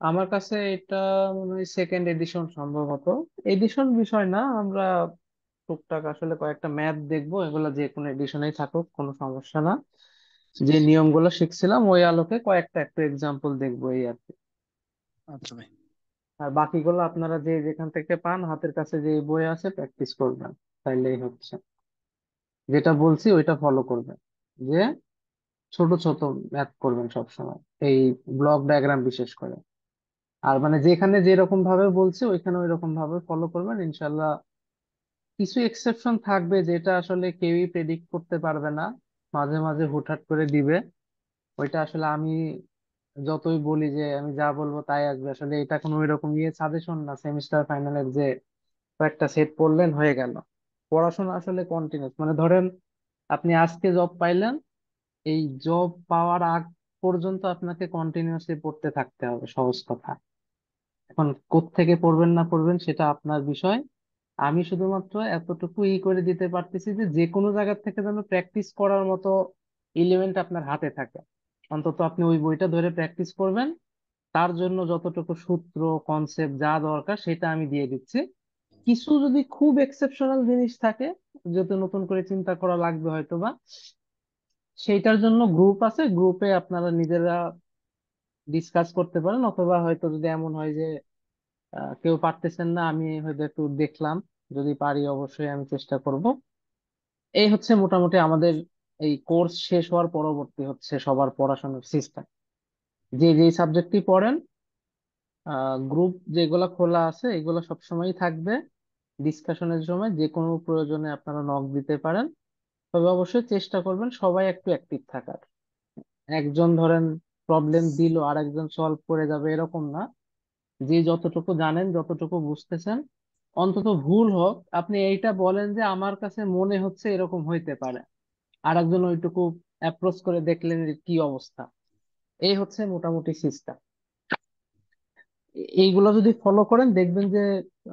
আমার কাছে এটা মনে হয় সেকেন্ড এডিশন সম্ভবত। এডিশন বিষয় না, আমরা টুকটাক আসলে কয়েকটা ম্যাথ দেখবো, এগুলো যে কোনো এডিশনেই থাকুক কোনো সমস্যা না। যে নিয়মগুলো শিখছিলাম ওই আলোকে কয়েকটা একটু এক্সাম্পল দেখবো এই আর কি। আচ্ছা ভাই। আর বাকিগুলো আপনারা যে যেখান থেকে পান হাতের কাছে যে বই আছে প্র্যাকটিস করবেন, তাইলেই হচ্ছে। যেটা বলছি ওইটা ফলো করবেন, যে ছোট ছোট ম্যাথ করবেন সব সময়, এই ব্লক ডায়াগ্রাম বিশেষ করে। আর মানে যেখানে যেরকম ভাবে বলছি ওইখানে ওই রকম ভাবে ফলো করবেন ইনশাল্লাহ। কিছু এক্সেপশন থাকবে যেটা আসলে কেউই প্রেডিক্ট করতে পারবে না, মাঝে মাঝে হুটহাট করে দিবে। ওইটা আসলে আমি যতই বলি যে আমি যা বলবো তাই আসবে, আসলে এটা কোনো ওইরকম ইয়ে সাজেশন না সেমিস্টার ফাইনালের যে কয়েকটা সেট পড়লেন হয়ে গেল। পড়াশোনা আসলে কন্টিনিউস, মানে ধরেন আপনি আজকে জব পাইলেন, এই জব পাওয়ার আগ পর্যন্ত আপনাকে কন্টিনিউয়াসলি পড়তে থাকতে হবে, সহজ কথা। এখন কোত্থেকে পড়বেন না পড়বেন সেটা আপনার বিষয়। আমি শুধুমাত্র এতটুকু করে দিতে পারতেছি যে যে কোনো জায়গা থেকে যেন প্র্যাকটিস করার মতো এলিমেন্ট আপনার হাতে থাকে। অন্তত আপনি ওই বইটা ধরে প্র্যাকটিস করবেন, তার জন্য যতটুকু সূত্র কনসেপ্ট যা দরকার সেটা আমি দিয়ে দিচ্ছি। কিছু যদি খুব এক্সেপশনাল জিনিস থাকে, যেহেতু নতুন করে চিন্তা করা লাগবে হয়তো বা, সেইটার জন্য গ্রুপ আছে, গ্রুপে আপনারা নিজেরা ডিসকাস করতে পারেন। অথবা হয়তো যদি এমন হয় যে কেউ পারতেছেন না, আমি হয়তো একটু দেখলাম, যদি পারি অবশ্যই আমি চেষ্টা করব। এই হচ্ছে মোটামুটি আমাদের এই কোর্স শেষ হওয়ার পরবর্তী হচ্ছে সবার পড়াশোনার সিস্টেম। যে যে সাবজেক্টই পড়েন, গ্রুপ যেগুলা খোলা আছে এগুলো সবসময়ই থাকবে। ডিসকাশনের সময় যে কোনো প্রয়োজনে আপনারা নক দিতে পারেন। তবে অবশ্যই চেষ্টা করবেন সবাই একটু অ্যাক্টিভ থাকার। একজন ধরেন প্রবলেম দিল আর একজন সলভ করে যাবে এরকম না। যে যতটুকু জানেন যতটুকু বুঝতেছেন, অন্তত ভুল হোক আপনি এইটা বলেন যে আমার কাছে মনে হচ্ছে এরকম হইতে পারে, আর একজন ওইটুকু অ্যাপ্রোচ করে দেখলেন যে কি অবস্থা। এই হচ্ছে মোটামুটি সিস্টেম। এইগুলো যদি ফলো করেন দেখবেন যে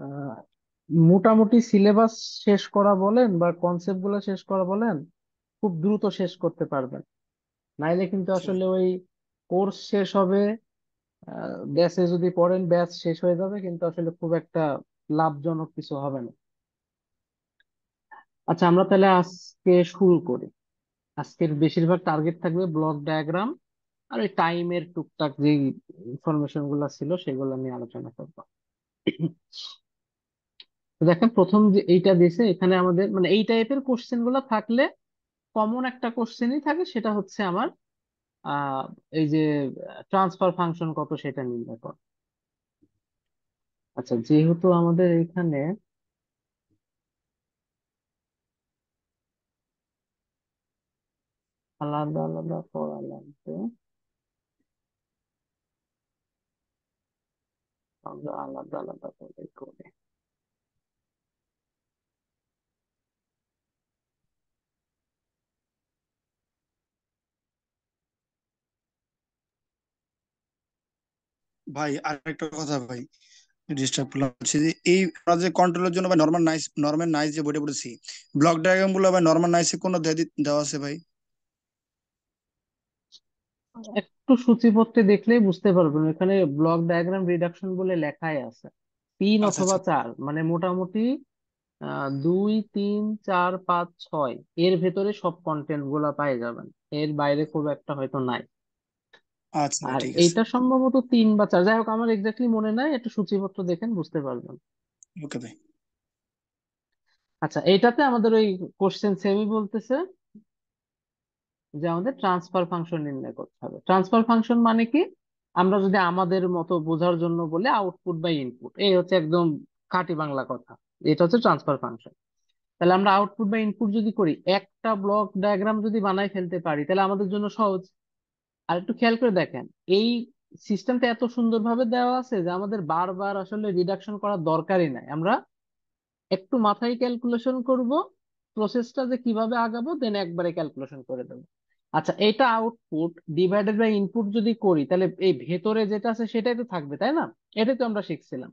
আহ, মোটামুটি সিলেবাস শেষ করা বলেন বা কনসেপ্ট গুলো শেষ করা বলেন, খুব দ্রুত শেষ করতে পারবেন। নাইলে কিন্তু আচ্ছা ভাই। আসলে ওই কোর্স শেষ হবে, ব্যাচে যদি পড়েন ব্যাচ শেষ হয়ে যাবে, কিন্তু আসলে খুব একটা লাভজনক কিছু হবে না। আচ্ছা, আমরা তাহলে আজকে শুরু করি। আজকের বেশিরভাগ টার্গেট থাকবে ব্লক ডায়াগ্রাম আর ওই টাইমের টুকটাক যে ইনফরমেশন গুলো ছিল সেগুলো নিয়ে আলোচনা করবো। তো দেখেন প্রথম যে এইটা দিয়েছে এখানে আমাদের মানে এই টাইপের কোশ্চেন গুলো থাকলে কমন একটা কোশ্চেনই থাকে, সেটা হচ্ছে আমার আহ এই যে ট্রান্সফার ফাংশন কত সেটা নির্ণয় কর। আচ্ছা, যেহেতু আমাদের এখানে আলাদা আলাদা করা লাগবে, আমরা আলাদা আলাদা করে করি। ভাই আরেকটা কথা ভাই, ডিস্টার্ব করলাম, হচ্ছে যে এই আমরা যে কন্ট্রোলের জন্য ভাই নর্মাল নাইস যে বইটা পড়েছি, ব্লক ডায়াগ্রাম গুলো ভাই নর্মাল নাইসে কোনো দেওয়া আছে ভাই? একটু সূচিপত্রে দেখলেই বুঝতে পারবেন, এখানে ব্লক ডায়াগ্রাম রিডাকশন বলে লেখাই আছে। তিন আচ্ছা অথবা আচ্ছা। চার, মানে মোটামুটি দুই তিন চার পাঁচ ছয়, এর ভেতরে সব কন্টেন্ট গুলা পাই যাবেন। এর বাইরে খুব একটা হয়তো নাই। আচ্ছা ভাই আর ঠিক আছে। এইটা সম্ভবত তিন বা চার, যাই হোক আমার এক্স্যাক্টলি মনে নাই, একটু সূচিপত্র দেখেন বুঝতে পারবেন। ওকে ভাই। আচ্ছা, এইটাতে আমাদের ওই কোশ্চেন সেমই বলতেছে যে আমাদের ট্রান্সফার ফাংশন নির্ণয় করতে হবে। ট্রান্সফার ফাংশন মানে কি, আমরা যদি আমাদের মতো বোঝার জন্য বলে আউটপুট বাই ইনপুট, এই হচ্ছে একদম খাঁটি বাংলা কথা। এটা হচ্ছে ট্রান্সফার ফাংশন। তাহলে আমরা আউটপুট বা ইনপুট যদি করি, একটা ব্লক ডায়াগ্রাম যদি বানাই ফেলতে পারি তাহলে আমাদের জন্য সহজ। আর একটু খেয়াল করে দেখেন, এই সিস্টেমটা এত সুন্দরভাবে দেওয়া আছে যে আমাদের বারবার আসলে রিডাকশন করার দরকারই নাই। আমরা একটু মাথায় ক্যালকুলেশন করব, প্রসেসটা যে কিভাবে আগাবো, দেন একবারে ক্যালকুলেশন করে দেবো। আচ্ছা, এটা আউটপুট ডিভাইডেড বাই ইনপুট যদি করি তাহলে এই ভেতরে যেটা আছে সেটাই তো থাকবে, তাই না? এটাই তো আমরা শিখছিলাম।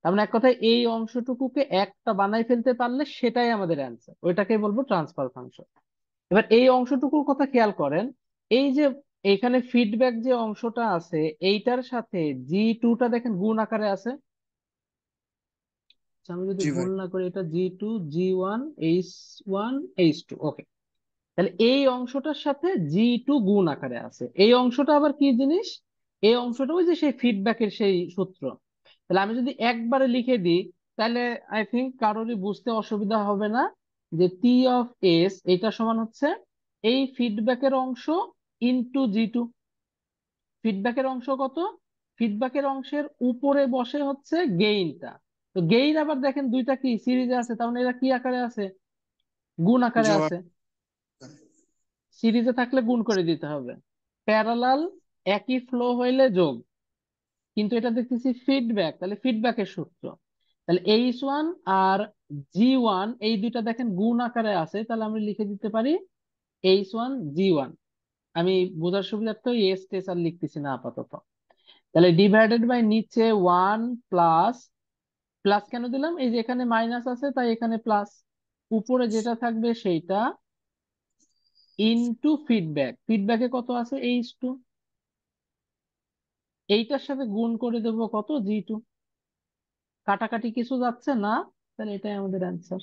তার মানে এক কথায় এই অংশটুকুকে একটা বানাই ফেলতে পারলে সেটাই আমাদের অ্যান্সার, ওইটাকে বলবো ট্রান্সফার ফাংশন। এবার এই অংশটুকুর কথা খেয়াল করেন, এই যে এইখানে ফিডব্যাক যে অংশটা আছে এইটার সাথে জি 2টা দেখেন গুণ আকারে আছে। আচ্ছা, আমি যদি জি ভাই। ভুল না করি এটা G2 G1 H1 H2, ওকে। তাহলে এই অংশটার সাথে জি 2 গুণ আকারে আছে। এই অংশটা আবার কি জিনিস? এই অংশটা ওই যে সেই ফিডব্যাকের সেই সূত্র। তাহলে আমি যদি একবারে লিখে দিই, তাহলে আই থিঙ্ক কারোরই বুঝতে অসুবিধা হবে না যে T(S) এটা সমান হচ্ছে এই ফিডব্যাকের অংশ * G2। ফিডব্যাকের অংশ কত? ফিডব্যাকের অংশের উপরে বসে হচ্ছে গেইনটা। তো গেইন আবার দেখেন দুইটা কি সিরিজে আছে, তার মানে এরা কি আকারে আছে? গুণ আকারে জোয়ার। আছে। সিরিজে থাকলে গুণ করে দিতে হবে। প্যারালাল, একই ফ্লো হইলে যোগ। কিন্তু এটা দেখতেছি ফিডব্যাক, তাহলে ফিডব্যাকের সূত্র। তাহলে H1 আর G1 এই দুইটা দেখেন গুণ আকারে আছে, তাহলে আমরা লিখে দিতে পারি H1 G1। আমি বোঝার সুবিধার্থে এস টেস আর লিখতেছি না আপাতত। তাহলে ডিভাইডেড বাই নিচে 1 প্লাস, প্লাস কেন দিলাম? এই যে এখানে মাইনাস আছে তাই এখানে প্লাস, উপরে যেটা থাকবে সেইটা ইনটু ফিডব্যাক। ফিডব্যাকে কত আছে? H2। এইটার সাথে গুণ করে দেবো কত? G2। কাটাকাটি কিছু যাচ্ছে না, তাহলে এটাই আমাদের অ্যান্সার।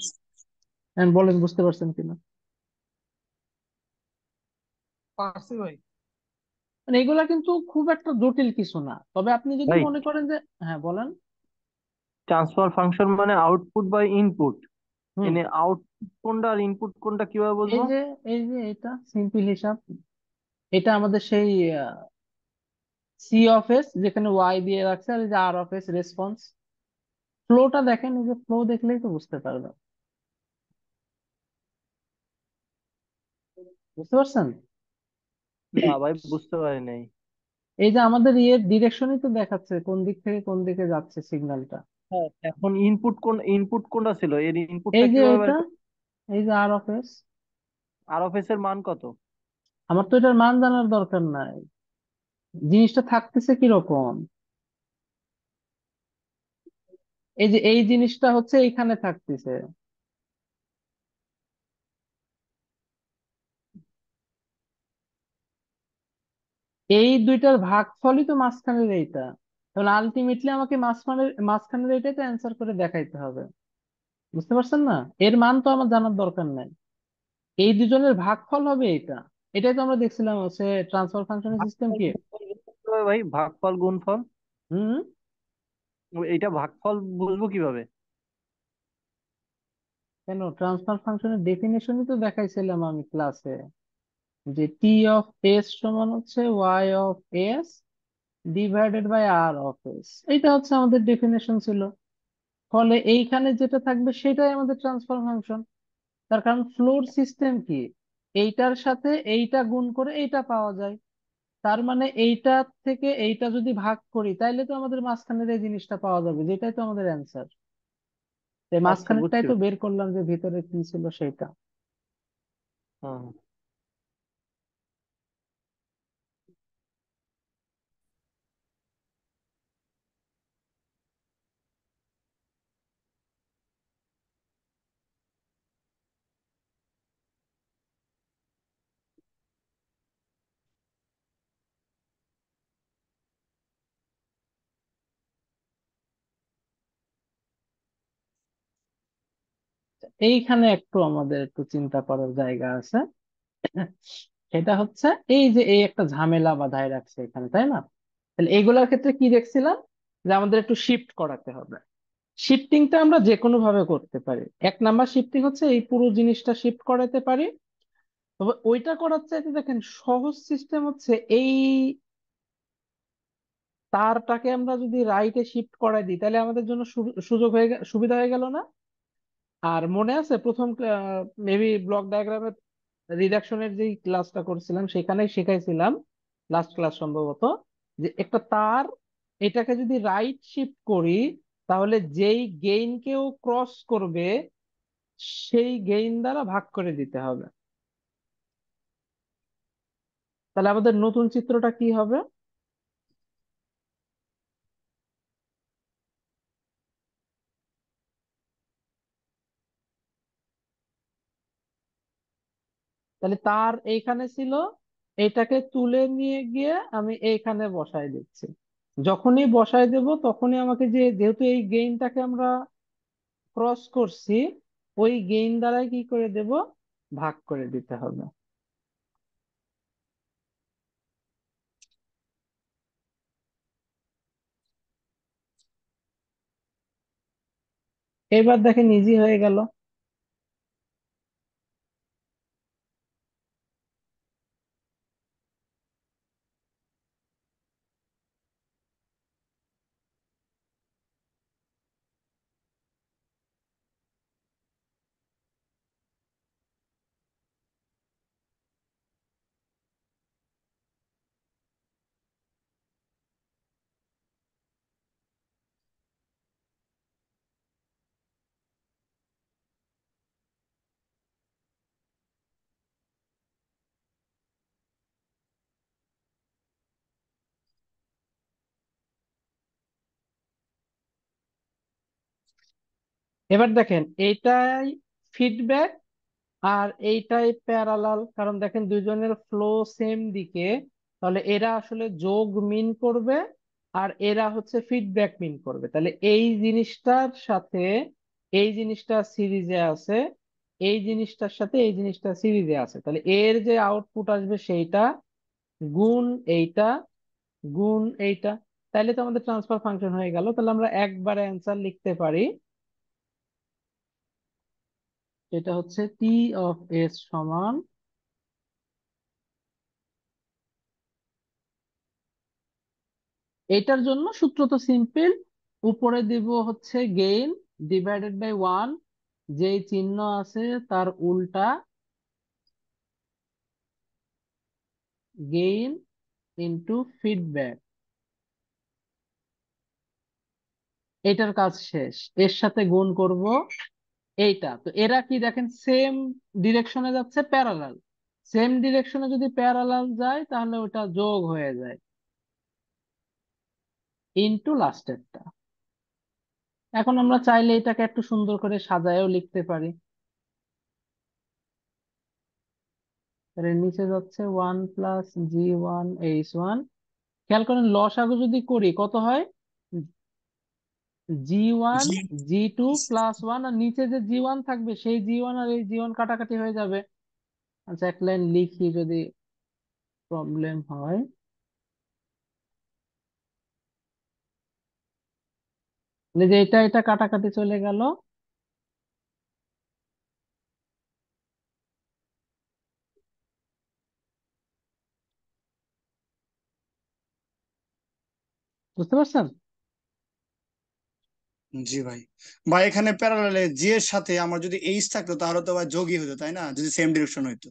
বলেন বুঝতে পারছেন কিনা। পারছি ভাই। মানে এগুলা কিন্তু খুব একটা জটিল কিছু না, তবে আপনি যদি ভাই, মনে করেন যে, হ্যাঁ বলেন। ট্রান্সফার ফাংশন মানে আউটপুট বাই ইনপুট। হুম। এনে আউটপুট কোনটা আর ইনপুট কোনটা কিভাবে এই বুঝবো? যে এই যে এটা সিম্পল হিসাব। এটা আমাদের সেই C(S) যেখানে ওয়াই দিয়ে রাখছে, আর এই যে R(S) রেসপন্স। ফ্লোটা দেখেন, এই যে ফ্লো দেখলেই তো বুঝতে পারবেন। বুঝতে পারছেন? না ভাই, বুঝতে পারি নাই। এই যে আমাদের ইয়ের ডিরেকশনই তো দেখাচ্ছে কোন দিক থেকে কোন দিকে যাচ্ছে সিগন্যালটা। হ্যাঁ, এখন ইনপুট কোনটা ছিল, এর ইনপুটটা এই যে কিভাবে বের এটা, করব? এই যে R(S). আর অফ এস এর মান কত? আমার তো এটার মান জানার দরকার নাই, জিনিসটা থাকতেছে কিরকম। এই যে এই জিনিসটা হচ্ছে এইখানে থাকতেছে। এই দুইটার ভাগফলই তো মাঝখানের এইটা। তাহলে আলটিমেটলি আমাকে মাঝখানের মাঝখানের এইটাই তো অ্যান্সার করে দেখাইতে হবে। বুঝতে পারছেন না? এর মান তো আমার জানার দরকার নাই, এই দুজনের ভাগফল হবে এটা। এটাই তো আমরা দেখছিলাম হচ্ছে ট্রান্সফার ফাংশনের সিস্টেম ভাগফল কি। গুণফল বুঝতে হবে ভাই, ভাগফল গুণফল। হুম। এইটা ভাগফল বুঝবো কিভাবে? কেন, ট্রান্সফার ফাংশনের ডেফিনেশনই তো দেখাইছিলাম আমি ক্লাসে, যে T(S) সমান হচ্ছে Y(S) ডিভাইডেড বাই R(S). এইটা হচ্ছে আমাদের ডেফিনেশন ছিল। ফলে এইখানে যেটা থাকবে সেটাই আমাদের ট্রান্সফার ফাংশন। তার কারণ ফ্লোর সিস্টেম কি, এইটার সাথে এইটা গুণ করে এইটা পাওয়া যায়। তার মানে এইটা থেকে এইটা যদি ভাগ করি তাইলে তো আমাদের মাঝখানের এই জিনিসটা পাওয়া যাবে, যেটাই তো আমাদের অ্যান্সার। তাই আচ্ছা, মাঝখানেরটাই বুঝছি তো ভাই। বের করলাম যে ভিতরে কি ছিল সেটা। হ্যাঁ। এইখানে একটু আমাদের একটু চিন্তা করার জায়গা আছে। সেটা হচ্ছে এই যে এই একটা ঝামেলা বাধায় রাখছে এখানে, তাই না? তাহলে এইগুলোর ক্ষেত্রে কি দেখছিলাম, যে আমাদের একটু শিফট করাতে হবে। শিফটিংটা আমরা যে কোনো ভাবে করতে পারি। 1 নাম্বার শিফটিং হচ্ছে এই পুরো জিনিসটা শিফট করাতে পারি। তবে ওইটা করার চাইতে দেখেন সহজ সিস্টেম হচ্ছে এই তারটাকে আমরা যদি রাইটে শিফট করাই দিই তাহলে আমাদের জন্য সুযোগ হয়ে সুবিধা হয়ে গেল না? আর মনে আছে প্রথম মেবি ব্লক ডায়াগ্রামের রিডাকশনের যেই ক্লাসটা করছিলাম সেখানেই শিখাইছিলাম, লাস্ট ক্লাস সম্ভবত, যে একটা তার এটাকে যদি রাইট শিফট করি তাহলে যেই গেইন কেও ক্রস করবে সেই গেইন দ্বারা ভাগ করে দিতে হবে। তাহলে আমাদের নতুন চিত্রটা কি হবে? তাহলে তার এইখানে ছিল, এটাকে তুলে নিয়ে গিয়ে আমি এইখানে বসাই দিচ্ছি। যখনই বসাই দেব তখনই আমাকে যেহেতু এই গেইনটাকে আমরা ক্রস করছি, ওই গেইন দ্বারাই কি করে দেব, ভাগ করে দিতে হবে। এবার দেখেন ইজি হয়ে গেল। এবার দেখেন এইটাই ফিডব্যাক আর এইটাই প্যারালাল, কারণ দেখেন দুইজনের ফ্লো সেম দিকে, তাহলে এরা আসলে যোগ মিন করবে আর এরা হচ্ছে ফিডব্যাক মিন করবে। তাহলে এই জিনিসটার সাথে এই জিনিসটা সিরিজে আছে, এই জিনিসটার সাথে এই জিনিসটা সিরিজে আছে, তাহলে এর যে আউটপুট আসবে সেইটা গুণ এইটা গুণ এইটা। তাহলে তো আমাদের ট্রান্সফার ফাংশন হয়ে গেল। তাহলে আমরা একবারে অ্যান্সার লিখতে পারি, এটা হচ্ছে টি অফ এস সমান, এটার জন্য সূত্র তো সিম্পল, উপরে দিব হচ্ছে গেইন ডিভাইডেড বাই ওয়ান, যেই চিহ্ন আছে তার উল্টা, গেইন ইনটু ফিডব্যাক। এটার কাজ শেষ, এর সাথে গুণ করব এইটা। তো এরা কি দেখেন সেম ডিরেকশনে যাচ্ছে, প্যারালাল। সেম ডিরেকশনে যদি প্যারালাল যায় তাহলে ওটা যোগ হয়ে যায়, ইনটু লাস্টেরটা। এখন আমরা চাইলে এটাকে একটু সুন্দর করে সাজায়ও লিখতে পারি। এর নিচে যাচ্ছে 1 + G1H1। খেয়াল করেন লসাগু যদি করি কত হয়, G1 জি। G2 +1, আর নিচে যে G1 থাকবে সেই G1 আর এই G1 কাটাকাটি হয়ে যাবে। আচ্ছা এক লাইন লিখি যদি প্রবলেম হয়। এই যে এটা এটা কাটাকাটি চলে গেল। বুঝতে পারছেন? জি ভাই। ভাই এখানে প্যারালালে জি এর সাথে আমার যদি এইচ থাকতো তাহলে তো ভাই যোগই হতো তাই না, যদি সেম ডিরেকশন হইতো।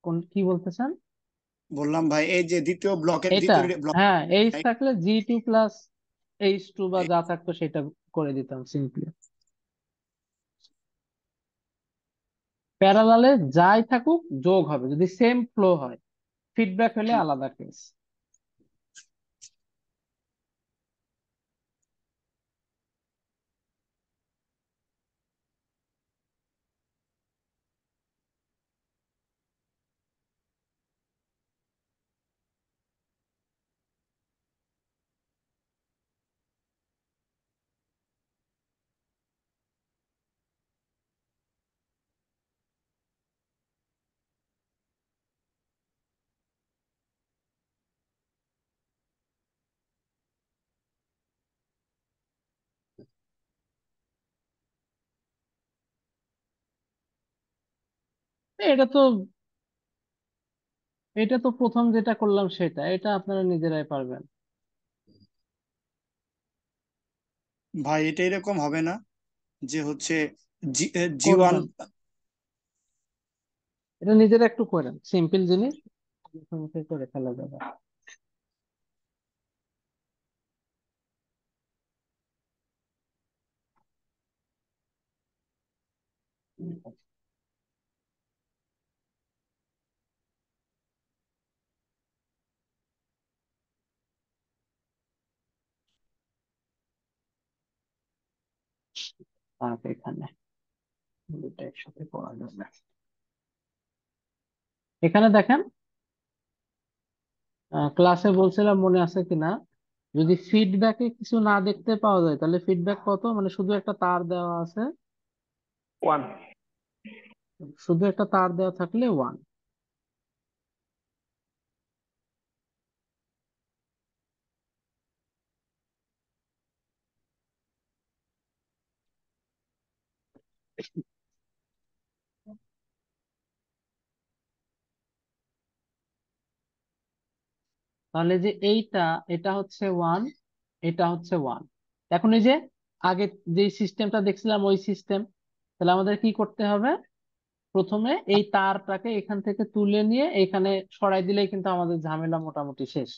কোন কি বলতেছেন? বললাম ভাই এই যে দ্বিতীয় ব্লকের এটা, দ্বিতীয় ব্লক। হ্যাঁ এইচ থাকলে G2 + H2 বা যা থাকতো সেটা করে দিতাম সিম্পলি। প্যারালালে যাই থাকুক যোগ হবে যদি সেম ফ্লো হয়, ফিডব্যাক হলে আলাদা কেস। এটা তো এটা তো প্রথম যেটা করলাম সেটা, এটা আপনারা নিজেরাই পারবেন। ভাই এটা এরকম হবে না যে হচ্ছে G1। করবেন, এটা নিজেরা একটু করেন, সিম্পল জিনিস, মুখে মুখে করে ফেলা যাবে। আর এখানে দুটো একসাথে করা যাবে। এখানে দেখেন, ক্লাসে বলছিলাম মনে আছে কিনা, যদি ফিডব্যাকে কিছু না দেখতে পাওয়া যায় তাহলে ফিডব্যাক কত, মানে শুধু একটা তার দেওয়া আছে, 1। শুধু একটা তার দেওয়া থাকলে ওয়ান। তাহলে যে এইটা, এটা হচ্ছে ওয়ান, এটা হচ্ছে ওয়ান। এখন এই যে আগে যে সিস্টেমটা দেখছিলাম ওই সিস্টেম, তাহলে আমাদের কি করতে হবে, প্রথমে এই তারটাকে এখান থেকে তুলে নিয়ে এখানে সরাই দিলেই কিন্তু আমাদের ঝামেলা মোটামুটি শেষ।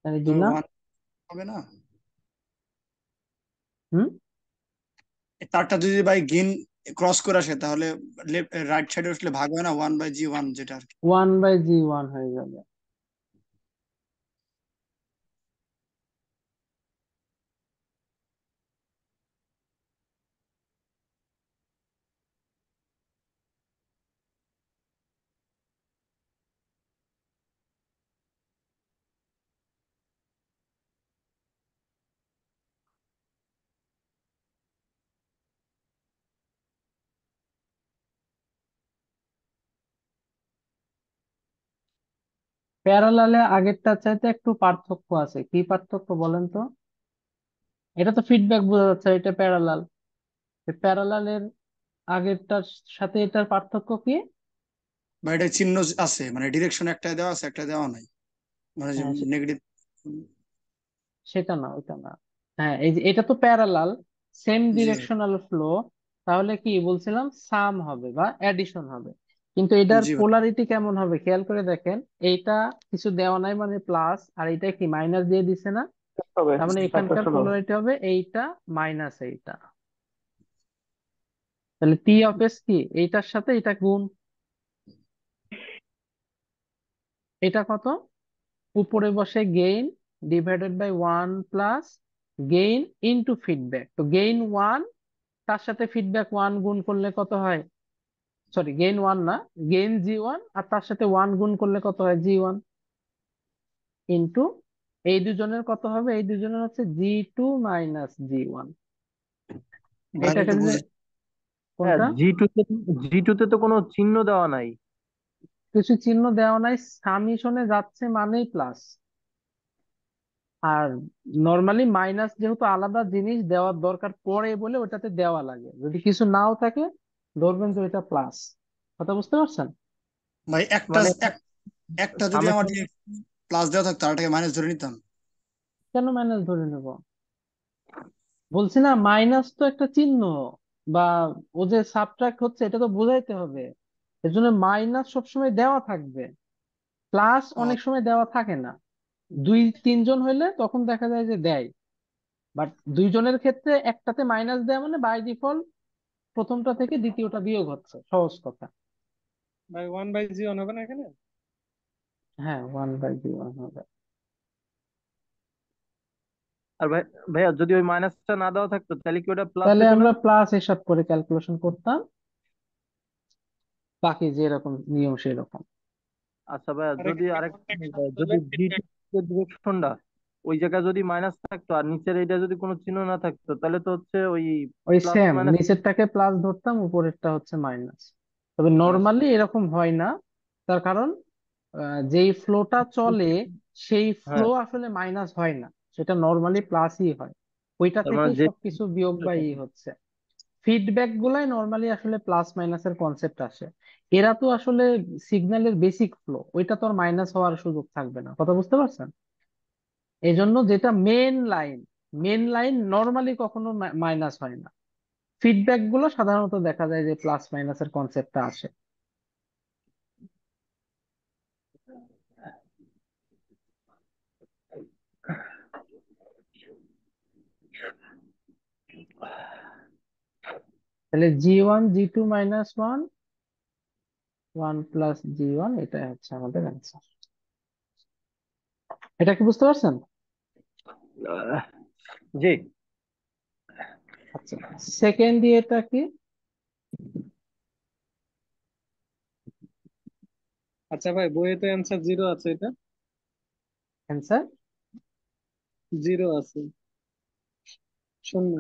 তাই দিলাম। ওয়ান হবে না? হুম। এই তারটা যদি ভাই গেইন ক্রস করে আসে তাহলে রাইট সাইডে আসলে ভাগ হয় না, 1/g1 যেটা আর কি। 1/g1 হয়ে যাবে। প্যারালালে আগেরটার চাইতে একটু পার্থক্য আছে, কি পার্থক্য বলেন তো? এটা তো ফিডব্যাক বোঝা যাচ্ছে, এটা প্যারালাল। প্যারালালের আগেরটার সাথে এটার পার্থক্য কি? বা এটা চিহ্ন আছে, মানে ডিরেকশন একটা দেওয়া আছে একটা দেওয়া নাই, মানে যে হ্যাঁ, নেগেটিভ। সেটা না, ওইটা না। হ্যাঁ, এই যে এটা তো প্যারালাল, সেম জি ডিরেকশনাল ফ্লো, তাহলে কি বলছিলাম, সাম হবে বা অ্যাডিশন হবে। কিন্তু এটার জি ভাই। পোলারিটি কেমন হবে খেয়াল করে দেখেন, এইটা কিছু দেওয়া নাই মানে প্লাস, আর এইটা কি মাইনাস দিয়ে দিছে না, হবে তার মানে একটা এখানকার ষোলো। পোলারিটি হবে এইটা মাইনাস এইটা। তাহলে পি অফ এস কি, এইটার সাথে এটা গুণ, এটা কত, উপরে বসে gain divided by one plus gain into feedback, তো গেইন ওয়ান তার সাথে ফিডব্যাক ওয়ান গুণ করলে কত হয়, সরি গেইন ওয়ান না, গেইন G1 আর তার সাথে ওয়ান গুণ করলে কত হয়, G1 ইনটু এই দুজনের কত হবে, এই দুজনের হচ্ছে G2 - G1। ভাই আমি এটাকে একটু দিলে, বুঝি। হ্যাঁ, কোনটা? জি টু তে তো কোনো চিহ্ন দেওয়া নাই। কিছু চিহ্ন দেওয়া নাই, সামিশনে যাচ্ছে মানেই প্লাস। আর নর্মালি মাইনাস যেহেতু আলাদা জিনিস দেওয়ার দরকার পড়ে বলে ওটাতে দেওয়া লাগে, যদি কিছু নাও থাকে ধরবেন যে এটা প্লাস। কথা বুঝতে পারছেন? ভাই একটা মানে একটা যদি আমার সামেশন। প্লাস দেওয়া থাকতো আরটাকে মাইনাস ধরে নিতাম। কেন মাইনাস ধরে নেব? বলছি না, মাইনাস তো একটা চিহ্ন, বা ও যে সাবট্রাক্ট হচ্ছে এটা তো বোঝাইতে হবে, এর জন্য মাইনাস সবসময় দেওয়া থাকবে, প্লাস ও অনেক সময় দেওয়া থাকে না। দুই তিনজন হইলে তখন দেখা যায় যে দেয়, বাট দুইজনের ক্ষেত্রে একটাতে মাইনাস দেওয়া মানে বাই ডিফল্ট প্রথমটা থেকে দ্বিতীয়টা বিয়োগ হচ্ছে, সহজ কথা। ভাই 1/g1 হবে না এখানে? হ্যাঁ, 1/g1 হবে। আর ভাইয়া যদি ওই মাইনাসটা না দেওয়া থাকতো তাহলে কি ওটা প্লাস তাহলে হইতো না? আমরা প্লাস হিসাব করে ক্যালকুলেশন করতাম, বাকি যেরকম নিয়ম সেরকম। আচ্ছা ভাইয়া, আর যদি এখানে আরেক কন্টেক্সট হলে যদি জি ফিডব্যাক। টু ডিরেকশনটা ওই জায়গায় যদি মাইনাস থাকতো আর নিচের এইটা যদি কোনো চিহ্ন না থাকতো তাহলে তো হচ্ছে ওই ওই প্লাস সেম, মাইনাস। নিচেরটাকে প্লাস ধরতাম, উপরেরটা হচ্ছে মাইনাস। তবে আচ্ছা। নর্মালি এরকম হয় না, তার কারণ যেই ফ্লোটা চলে সেই হ্যাঁ, ফ্লো আসলে মাইনাস হয় না, সেটা নর্মালি প্লাসই হয়। ওইটা তার মানে থেকেই যে সবকিছু বিয়োগ বা ই হচ্ছে। ফিডব্যাক গুলাই নর্মালি আসলে প্লাস মাইনাসের কনসেপ্ট আসে। এরা তো আসলে সিগন্যালের বেসিক ফ্লো, ওইটা তো আর মাইনাস হওয়ার সুযোগ থাকবে না, কথা বুঝতে পারছেন? এই জন্য যেটা main line, main line normally কখনো মাইনাস হয় না, ফিডব্যাক গুলো সাধারণত দেখা যায় যে প্লাস মাইনাসের কনসেপ্টটা আসে। তাহলে G1 G2 - 1, 1 + G1, এটাই হচ্ছে আমাদের অ্যান্সার। এটা কি বুঝতে পারছেন? আহ, জি। আচ্ছা, সেকেন্ড ইয়েটা কি? আচ্ছা ভাই, বইয়ে তো অ্যান্সার জিরো আছে, এটা অ্যান্সার জিরো আছে, শূন্য।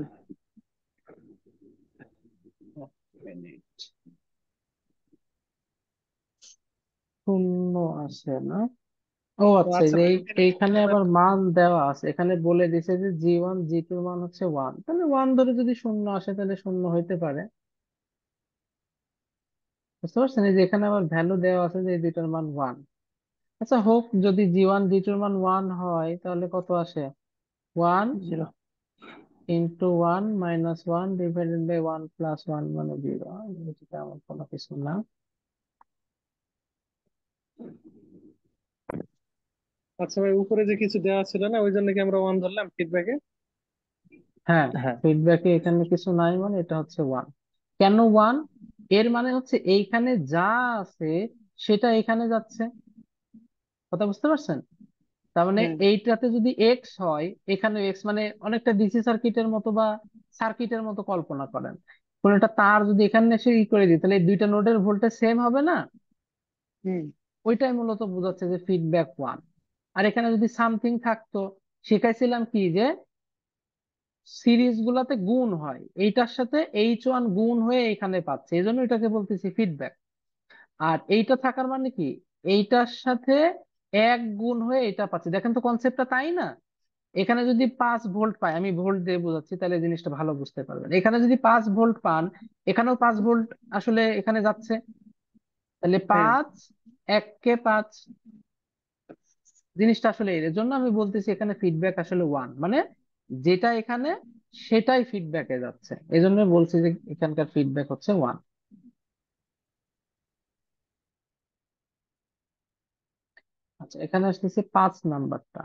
শূন্য আসে না? ও ও আচ্ছা, এই আচ্ছা যে ভাই, এইখানে আবার মান দেওয়া আছে, এখানে বলে দিছে যে জি1 জি2 মান হচ্ছে ওয়ান, তাহলে ওয়ান ধরে যদি শূন্য আসে তাহলে শূন্য হইতে পারে। বুঝতে পারছেন? এই যে এখানে আবার ভ্যালু দেওয়া আছে যে এই দুইটার মান ওয়ান। আচ্ছা হোক, যদি জি1 জি2 মান ওয়ান হয় তাহলে কত আসে? One zero. Into one minus one divided by one plus one মানে জিরো। এটা আমার কোনো কিছু না। আচ্ছা ভাই, উপরে যে কিছু দেওয়া ছিল না, ওই জন্য কি আমরা ওয়ান ধরলাম ফিডব্যাকে? হ্যাঁ, হ্যাঁ। ফিডব্যাকে এখানে কিছু নাই মানে এটা হচ্ছে ওয়ান। কেন ওয়ান? এর মানে হচ্ছে এইখানে যা আছে সেটা এখানে যাচ্ছে। কথা বুঝতে পারছেন? তার মানে হ্যাঁ। এইটাতে যদি এক্স হয়, এখানে এক্স মানে অনেকটা ডিসি সার্কিটের মতো বা সার্কিটের মতো কল্পনা করেন। কোন একটা তার যদি এখানে এসে ই করে দিই তাহলে এই দুইটা নোডের ভোল্টেজ সেম হবে না? হুম। ওইটাই মূলত বোঝাচ্ছে যে ফিডব্যাক ওয়ান। আর এখানে যদি সামথিং থাকতো, শিখাইছিলাম কি যে সিরিজ গুলাতে গুণ হয়, এইটার সাথে এইচ1 গুণ হয়ে এখানে পাচ্ছে, এই জন্য এটাকে বলতেছি ফিডব্যাক। আর এইটা থাকার মানে কি, এইটার সাথে এক গুণ হয়ে এটা পাচ্ছি। দেখেন তো কনসেপ্টটা, তাই না? এখানে যদি 5 ভোল্ট পাই, আমি ভোল্ট দিয়ে বোঝাচ্ছি তাহলে জিনিসটা ভালো বুঝতে পারবেন। এখানে যদি 5 ভোল্ট পান, এখানেও 5 ভোল্ট আসলে এখানে যাচ্ছে, তাহলে হ্যাঁ। 5 1 কে 5। জিনিসটা আসলে এর জন্য আমি বলতেছি এখানে ফিডব্যাক আসলে ওয়ান, মানে যেটা এখানে সেটাই ফিডব্যাকে যাচ্ছে, এই জন্য বলছি যে এখানকার ফিডব্যাক হচ্ছে ওয়ান। আচ্ছা, এখানে আসতেছে 5 নাম্বারটা।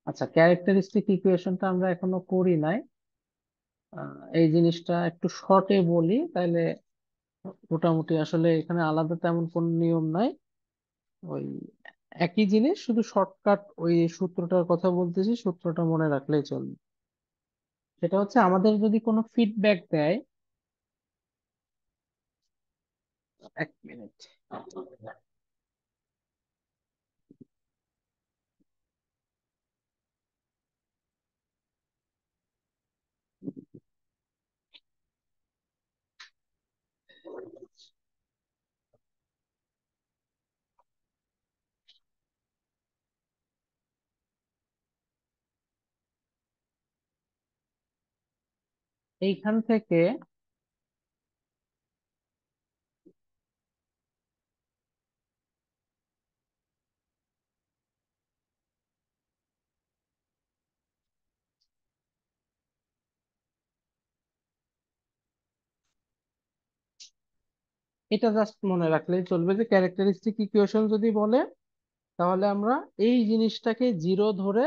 আচ্ছা, ক্যারেক্টারিস্টিক ইকুয়েশনটা আমরা এখনো করি নাই। এই জিনিসটা একটু শর্টে বলি তাহলে। মোটামুটি আসলে এখানে আলাদা তেমন কোন নিয়ম নাই, ওই একই জিনিস, শুধু শর্টকাট ওই সূত্রটার কথা বলতেছি, সূত্রটা মনে রাখলেই চলবে। সেটা হচ্ছে আমাদের যদি কোনো ফিডব্যাক দেয়, 1 মিনিট। এইখান থেকে এটা জাস্ট মনে রাখলেই চলবে যে ক্যারেক্টারিস্টিক ইকুয়েশন যদি বলে তাহলে আমরা এই জিনিসটাকে জিরো ধরে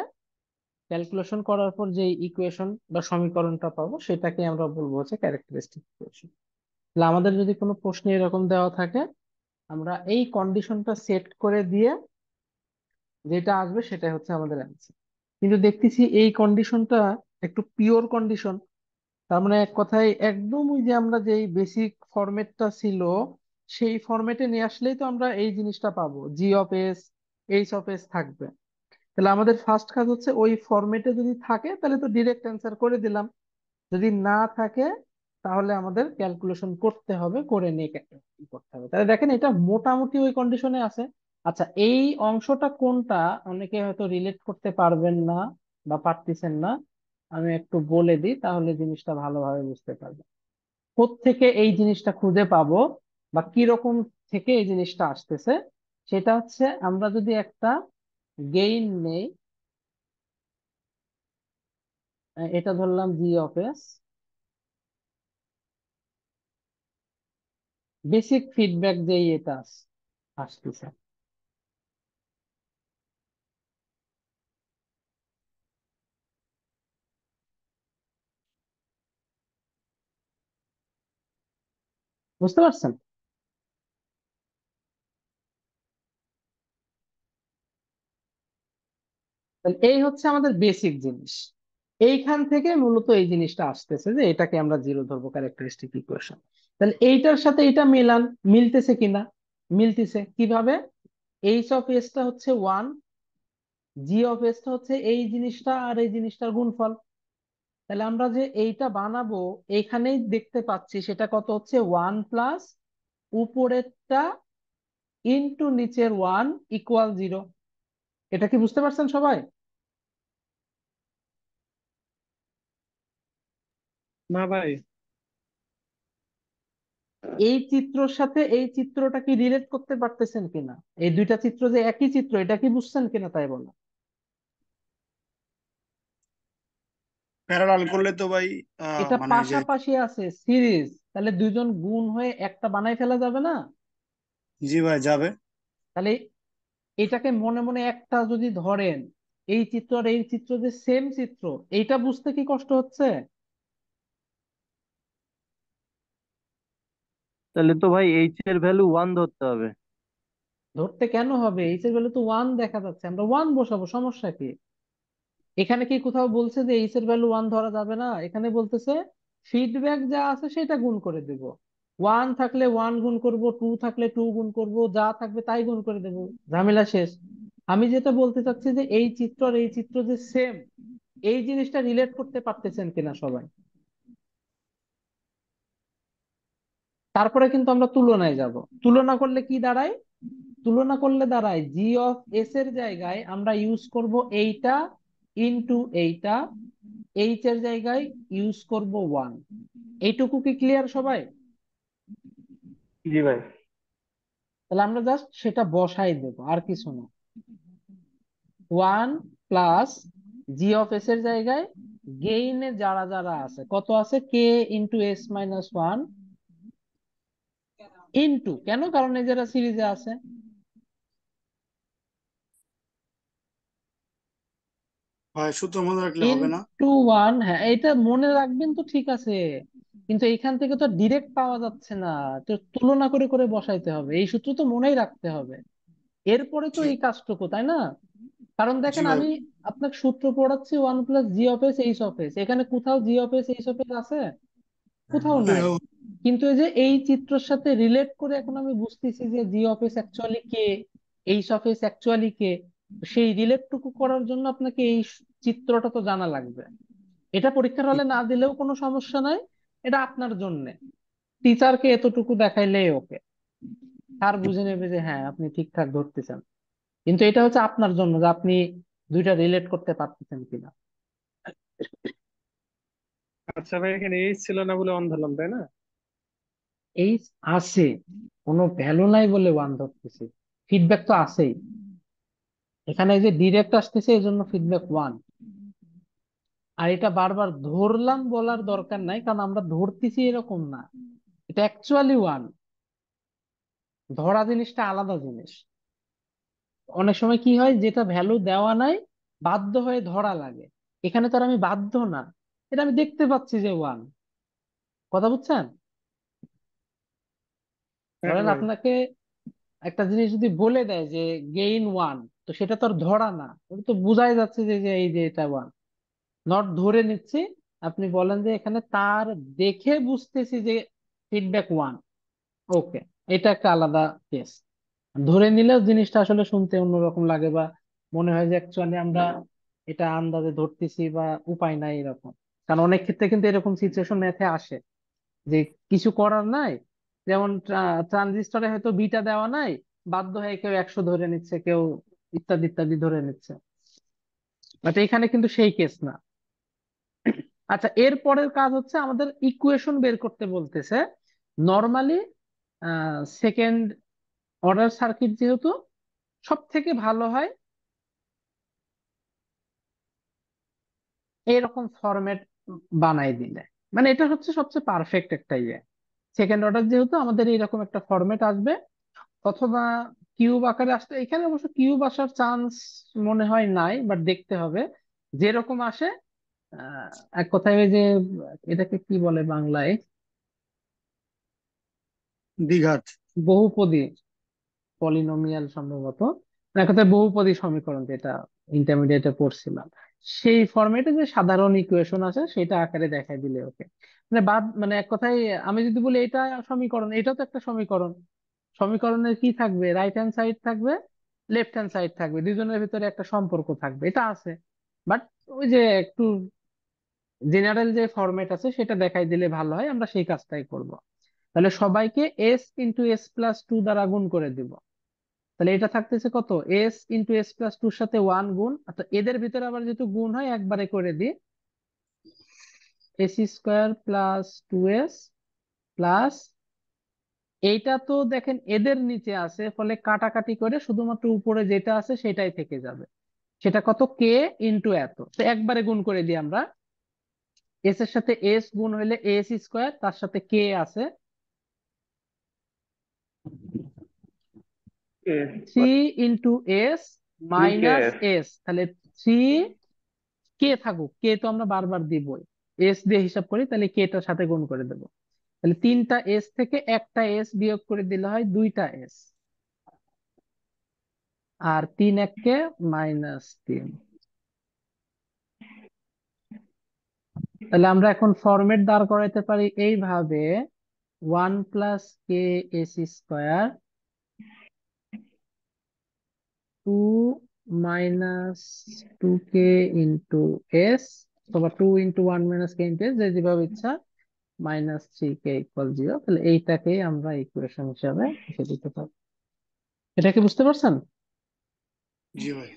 ক্যালকুলেশন করার পর যে ইকুয়েশন বা সমীকরণটা পাবো সেটাকে আমরা বলবো হচ্ছে ক্যারেক্টারিস্টিক ইকুয়েশন। তাহলে আমাদের যদি কোনো প্রশ্নে এরকম দেওয়া থাকে, আমরা এই কন্ডিশনটা সেট করে দিয়ে যেটা আসবে সেটাই হচ্ছে আমাদের অ্যান্সার। কিন্তু দেখতেছি এই কন্ডিশনটা একটু পিওর কন্ডিশন, তার মানে এক কথায় একদম ওই যে আমরা যে বেসিক ফরম্যাটটা ছিল সেই ফরম্যাটে নিয়ে আসলেই তো আমরা এই জিনিসটা পাবো, G of s H of s থাকবে। তাহলে আমাদের ফার্স্ট কাজ হচ্ছে ওই ফরম্যাটে যদি থাকে তাহলে তো ডিরেক্ট অ্যান্সার করে দিলাম, যদি না থাকে তাহলে আমাদের ক্যালকুলেশন করতে হবে, করে নিয়ে কি করতে হবে। তাহলে দেখেন এটা মোটামুটি ওই কন্ডিশনে আছে। আচ্ছা, এই অংশটা কোনটা অনেকে হয়তো রিলেট করতে পারবেন না বা পারতেছেন না, আমি একটু বলে দিই তাহলে জিনিসটা ভালোভাবে বুঝতে পারবেন। থেকে এই জিনিসটা খুঁজে পাবো বা কি রকম থেকে এই জিনিসটা আসতেছে, সেটা হচ্ছে আমরা যদি একটা গেইন নেই, এটা ধরলাম জি অফ এস, বেসিক ফিডব্যাক যেই এটা আসতেছে। বুঝতে পারছেন? তাহলে এই হচ্ছে আমাদের বেসিক জিনিস। এইখান থেকে মূলত এই জিনিসটা আসতেছে যে এটাকে আমরা জিরো ধরবো, ক্যারেক্টারিস্টিক ইকুয়েশন। তাহলে এইটার সাথে এটা মিলান, মিলতেছে কিনা? মিলতেছে কিভাবে? এইচ অফ এসটা হচ্ছে ওয়ান, জি অফ এসটা হচ্ছে এই জিনিসটা আর এই জিনিসটার গুণফল। তাহলে আমরা যে এইটা বানাবো এইখানেই দেখতে পাচ্ছি সেটা কত হচ্ছে, ওয়ান প্লাস উপরেরটা ইনটু নিচের ওয়ান ইকুয়াল জিরো। এটা কি বুঝতে পারছেন সবাই? না ভাই। এই চিত্রর সাথে এই চিত্রটা কি রিলেট করতে পারতেছেন কিনা? এই দুইটা চিত্র যে একই চিত্র, এটা কি বুঝছেন কিনা তাই বলো। প্যারালাল করলে তো ভাই এটা মানে যে, পাশাপাশি আছে, সিরিজ, তাহলে দুইজন গুণ হয়ে একটা বানাই ফেলা যাবে না? জি ভাই যাবে। তাহলে এটাকে মনে মনে একটা যদি ধরেন, এই চিত্র আর এই চিত্র যে সেম চিত্র, এইটা বুঝতে কি কষ্ট হচ্ছে? তাহলে তো ভাই এইচ এর ভ্যালু ওয়ান ধরতে হবে। ধরতে কেন হবে? এইচ এর ভ্যালু তো ওয়ান দেখা যাচ্ছে, আমরা ওয়ান বসাবো, সমস্যা কি? এখানে কি কোথাও বলছে যে এইচ এর ভ্যালু ওয়ান ধরা যাবে না? এখানে বলতেছে ফিডব্যাক যা আছে সেটা গুণ করে দেব। ওয়ান থাকলে ওয়ান গুণ করব, টু থাকলে টু গুণ করব, যা থাকবে তাই গুণ করে দেব, ঝামেলা শেষ। আমি যেটা বলতে চাচ্ছি যে এই চিত্র আর এই চিত্র যে সেম, এই জিনিসটা রিলেট করতে পারতেছেন কিনা সবাই? তারপরে কিন্তু আমরা তুলনায় যাব। তুলনা করলে কি দাঁড়ায়? তুলনা করলে দাঁড়ায় জি অফ এস এর জায়গায় আমরা ইউজ করব এইটা ইনটু এইটা, এইচ এর জায়গায় ইউজ করব ওয়ান। এইটুকু কি ক্লিয়ার সবাই? জি ভাই। তাহলে আমরা জাস্ট সেটা বসাই দেব, আর কিছু না। One plus G of s এর জায়গায় গেইনে যারা যারা আছে, কত আছে, K into s minus one into, কেন, কারণ এই যারা সিরিজে আছে, ভাই সূত্র মনে রাখলে হবে না। Into one. হ্যাঁ, এটা মনে রাখবেন তো ঠিক আছে, কিন্তু এইখান থেকে তো ডিরেক্ট পাওয়া যাচ্ছে না, তো তুলনা করে করে বসাইতে হবে, এই সূত্র তো মনেই রাখতে হবে। এরপরে তো জি। এই কাজটুকু, তাই না? কারণ জি দেখেন ভাই। আমি আপনাকে সূত্র পড়াচ্ছি one plus G of s H of s, এখানে কোথাও G of s H of s আছে? কোথাও নাই। হ্যাঁ, কিন্তু এই যে এই চিত্রের সাথে রিলেট করে এখন আমি বুঝতেছি যে জি অফ এস অ্যাকচুয়ালি কে, এইচ অফ এস অ্যাকচুয়ালি কে। সেই রিলেটটুকু করার জন্য আপনাকে এই চিত্রটা তো জানা লাগবে। এটা পরীক্ষার হলে না দিলেও কোনো সমস্যা নাই, এটা আপনার জন্য। টিচারকে এতটুকু দেখাইলেই ওকে, স্যার বুঝে নেবে যে হ্যাঁ আপনি ঠিকঠাক ধরতেছেন। কিন্তু এটা হচ্ছে আপনার জন্য যে আপনি দুইটা রিলেট করতে পারতেছেন কিনা। আচ্ছা ভাই, এখানে এইচ ছিল না বলে অন ধরলাম, তাই না? এই আছে, কোনো ভ্যালু নাই বলে ওয়ান ধরতেছি, ফিডব্যাক তো আছেই। এখানে এই যে ডিরেক্ট আসতেছে এই জন্য ফিডব্যাক ওয়ান। আর এটা বারবার ধরলাম বলার দরকার নাই, কারণ আমরা ধরতেছি এরকম না, এটা অ্যাকচুয়ালি ওয়ান। ধরা জিনিসটা আলাদা জিনিস। অনেক সময় কি হয়, যেটা ভ্যালু দেওয়া নাই বাধ্য হয়ে ধরা লাগে, এখানে তো আর আমি বাধ্য না, এটা আমি দেখতে পাচ্ছি যে ওয়ান। কথা বুঝছেন? হ্যাঁ ধরেন ভাই। আপনাকে একটা জিনিস যদি বলে দেয় যে গেইন ওয়ান, তো সেটা তো আর ধরা না, ওটা তো বোঝাই যাচ্ছে যে যে এই যে এটা ওয়ান। নট ধরে নিচ্ছি, আপনি বলেন যে এখানে তার দেখে বুঝতেছি যে ফিডব্যাক ওয়ান, ওকে, এটা একটা আলাদা কেস। ধরে নিলেও জিনিসটা আসলে শুনতে অন্যরকম লাগে, বা মনে হয় যে অ্যাকচুয়ালি আমরা এটা আন্দাজে ধরতেছি বা উপায় নাই এরকম। কারণ অনেক ক্ষেত্রে কিন্তু এরকম সিচুয়েশন ম্যাথে আসে যে কিছু করার নাই, যেমন ট্রানজিস্টরে হয়তো বিটা দেওয়া নাই, বাধ্য হয়ে কেউ 100 ধরে নিচ্ছে, কেউ ইত্যাদি ইত্যাদি ধরে নিচ্ছে, বাট এখানে কিন্তু সেই কেস না। আচ্ছা, এর পরের কাজ হচ্ছে আমাদের ইকুয়েশন বের করতে বলতেছে। নর্মালি সেকেন্ড অর্ডার সার্কিট যেহেতু, সব থেকে ভালো হয় এইরকম ফরম্যাট বানাই দিলে, মানে এটা হচ্ছে সবচেয়ে পারফেক্ট একটা ইয়ে। সেকেন্ড অর্ডার যেহেতু আমাদের এইরকম একটা ফরম্যাট আসবে, অথবা কিউব আকারে আসতে, এখানে অবশ্য কিউব আসার চান্স মনে হয় নাই, বাট দেখতে হবে যেরকম আসে। আহ, এক কথায় ওই যে এটাকে কি বলে বাংলায়, দ্বিঘাত। বহুপদী, পলিনোমিয়াল সম্ভবত। এক কথায় বহুপদী সমীকরণ যেটা ইন্টারমিডিয়েটে পড়ছিলাম, সেই ফরম্যাটে যে সাধারণ ইকুয়েশন আছে সেটা আকারে দেখাই দিলে ওকে। মানে বাদ মানে এক কথায় আমি যদি বলি এটা সমীকরণ, এটা তো একটা সমীকরণ। সমীকরণের কি থাকবে? রাইট হ্যান্ড সাইড থাকবে, লেফট হ্যান্ড সাইড থাকবে, দুজনের ভিতরে একটা সম্পর্ক থাকবে, এটা আছে। বাট ওই যে একটু জেনারেল যে ফরম্যাট আছে সেটা দেখাই দিলে ভালো হয়, আমরা সেই কাজটাই করব। তাহলে সবাইকে s × s+2 দ্বারা গুণ করে দিব। তাহলে এটা থাকতেছে কত? s × s+2 সাথে 1 গুণ, অর্থাৎ এদের ভিতরে আবার যেহেতু গুণ হয় একবারে করে দিই, ac² + 2s প্লাস, এইটা তো দেখেন এদের নিচে আছে, ফলে কাটাকাটি করে শুধুমাত্র উপরে যেটা আছে সেটাই থেকে যাবে। সেটা কত? k × এত, তো একবারে গুণ করে দিই আমরা। এস এর সাথে এস গুণ হইলে as², তার সাথে কে আছে three into s minus S, তাহলে থ্রি কে থাকুক, কে তো আমরা বারবার দিবই, এস দিয়ে হিসাব করি, তাহলে কে টার সাথে গুণ করে দেবো। তাহলে 3টা এস থেকে একটা এস বিয়োগ করে দিলে হয় 2টা এস, আর 3 × 1 = -3। তাহলে আমরা এখন ফরম্যাট দাঁড় করাইতে পারি এইভাবে: 1 + k ac² 2 - 2k × s, অথবা 2 × 1 - k × s, যে যেভাবে ইচ্ছা, -3k = 0। তাহলে এইটাকেই আমরা ইকুয়েশন হিসাবে লিখে দিতে পারি। এটা কি বুঝতে পারছেন? জি ভাই।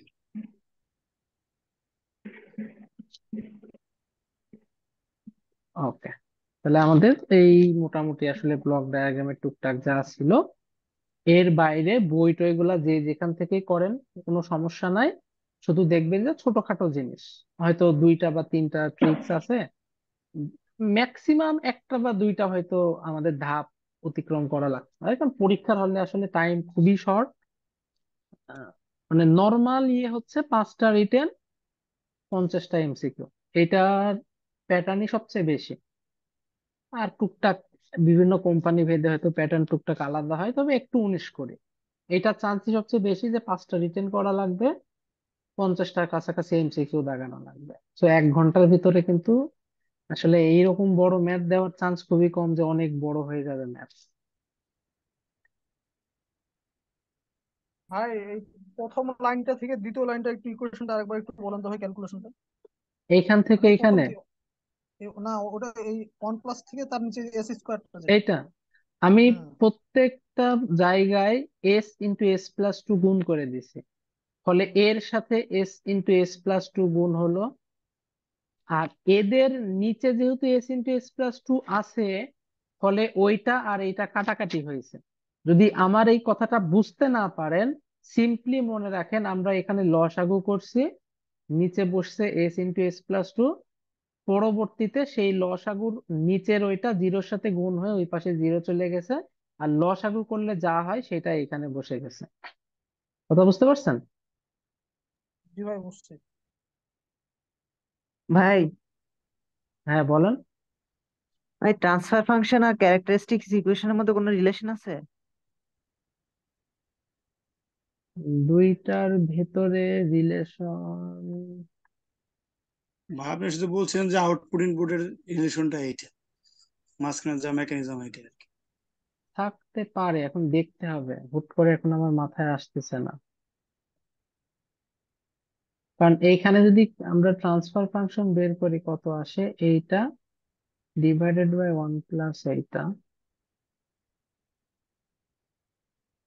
ওকে। তাহলে আমাদের এই মোটামুটি আসলে ব্লক ডায়াগ্রামের টুকটাক যা ছিল, এর বাইরে বই টইগুলা যে যেখান থেকে করেন কোনো সমস্যা নাই। শুধু দেখবেন যে ছোটখাটো জিনিস, হয়তো 2টা বা 3টা ট্রিক্স আছে, ম্যাক্সিমাম 1টা বা 2টা হয়তো আমাদের ধাপ অতিক্রম করা লাগছে, কারণ পরীক্ষার হলে আসলে টাইম খুবই শর্ট। মানে নর্মাল হচ্ছে 5টা রিটেন, 50টা এমসিকিউ, এটার প্যাটার্নই সবচেয়ে বেশি। আর টুকটাক বিভিন্ন কোম্পানি ভেদে হয়তো প্যাটার্ন টুকটাক আলাদা হয়, তবে একটু 19 করে। এটার চান্সই সবচেয়ে বেশি যে 5টা রিটেন করা লাগবে, 50টার কাছাকাছি এমসিকিউ দাগানো লাগবে। তো 1 ঘন্টার ভিতরে কিন্তু আসলে এইরকম বড় ম্যাথ দেওয়ার চান্স খুবই কম যে অনেক বড় হয়ে যাবে ম্যাথ। ভাই এই প্রথম লাইনটা থেকে দ্বিতীয় লাইনটা একটু ইকুয়েশনটা আরেকবার একটু বলেন তো ভাই, ক্যালকুলেশনটা। এইখান থেকে মানে প্রথম এখানে থেকে না, ওটা এই 1+ থেকে তার নিচে s² যেটা। এইটা আমি হুম। প্রত্যেকটা জায়গায় s × s+2 গুণ করে দিছি, ফলে এর সাথে s × s+2 গুণ হলো। আর এদের নিচে যেহেতু s × s+2 আছে, ফলে ওইটা আর এইটা কাটাকাটি হয়েছে। যদি আমার এই কথাটা বুঝতে না পারেন, সিম্পলি মনে রাখেন আমরা এখানে লসাগু করছি, নিচে বসছে s × s+2, পরবর্তীতে সেই লসাগুর নিচের ওইটা জিরোর সাথে গুণ হয়ে ওই পাশে জিরো চলে গেছে, আর লসাগু করলে যা হয় সেটা এখানে বসে গেছে। কথা বুঝতে পারছেন? জি ভাই, বুঝছি। ভাই হ্যাঁ বলেন। ভাই ট্রান্সফার ফাংশন আর ক্যারেক্টারিস্টিক্স ইকুয়েশনের মধ্যে কোনো রিলেশন আছে? দুইটার ভেতরে রিলেশন ভাই আপনি শুধু বলছেন যে আউটপুট ইনপুটের রিলেশনটা এইটা, মাঝখানে যা মেকানিজম এইটা আর কি। থাকতে পারে, এখন দেখতে হবে, হুট করে এখন আমার মাথায় আসতেছে না। কারণ এইখানে যদি আমরা ট্রান্সফার ফাংশন বের করি কত আসে, এইটা ÷ 1 + এইটা।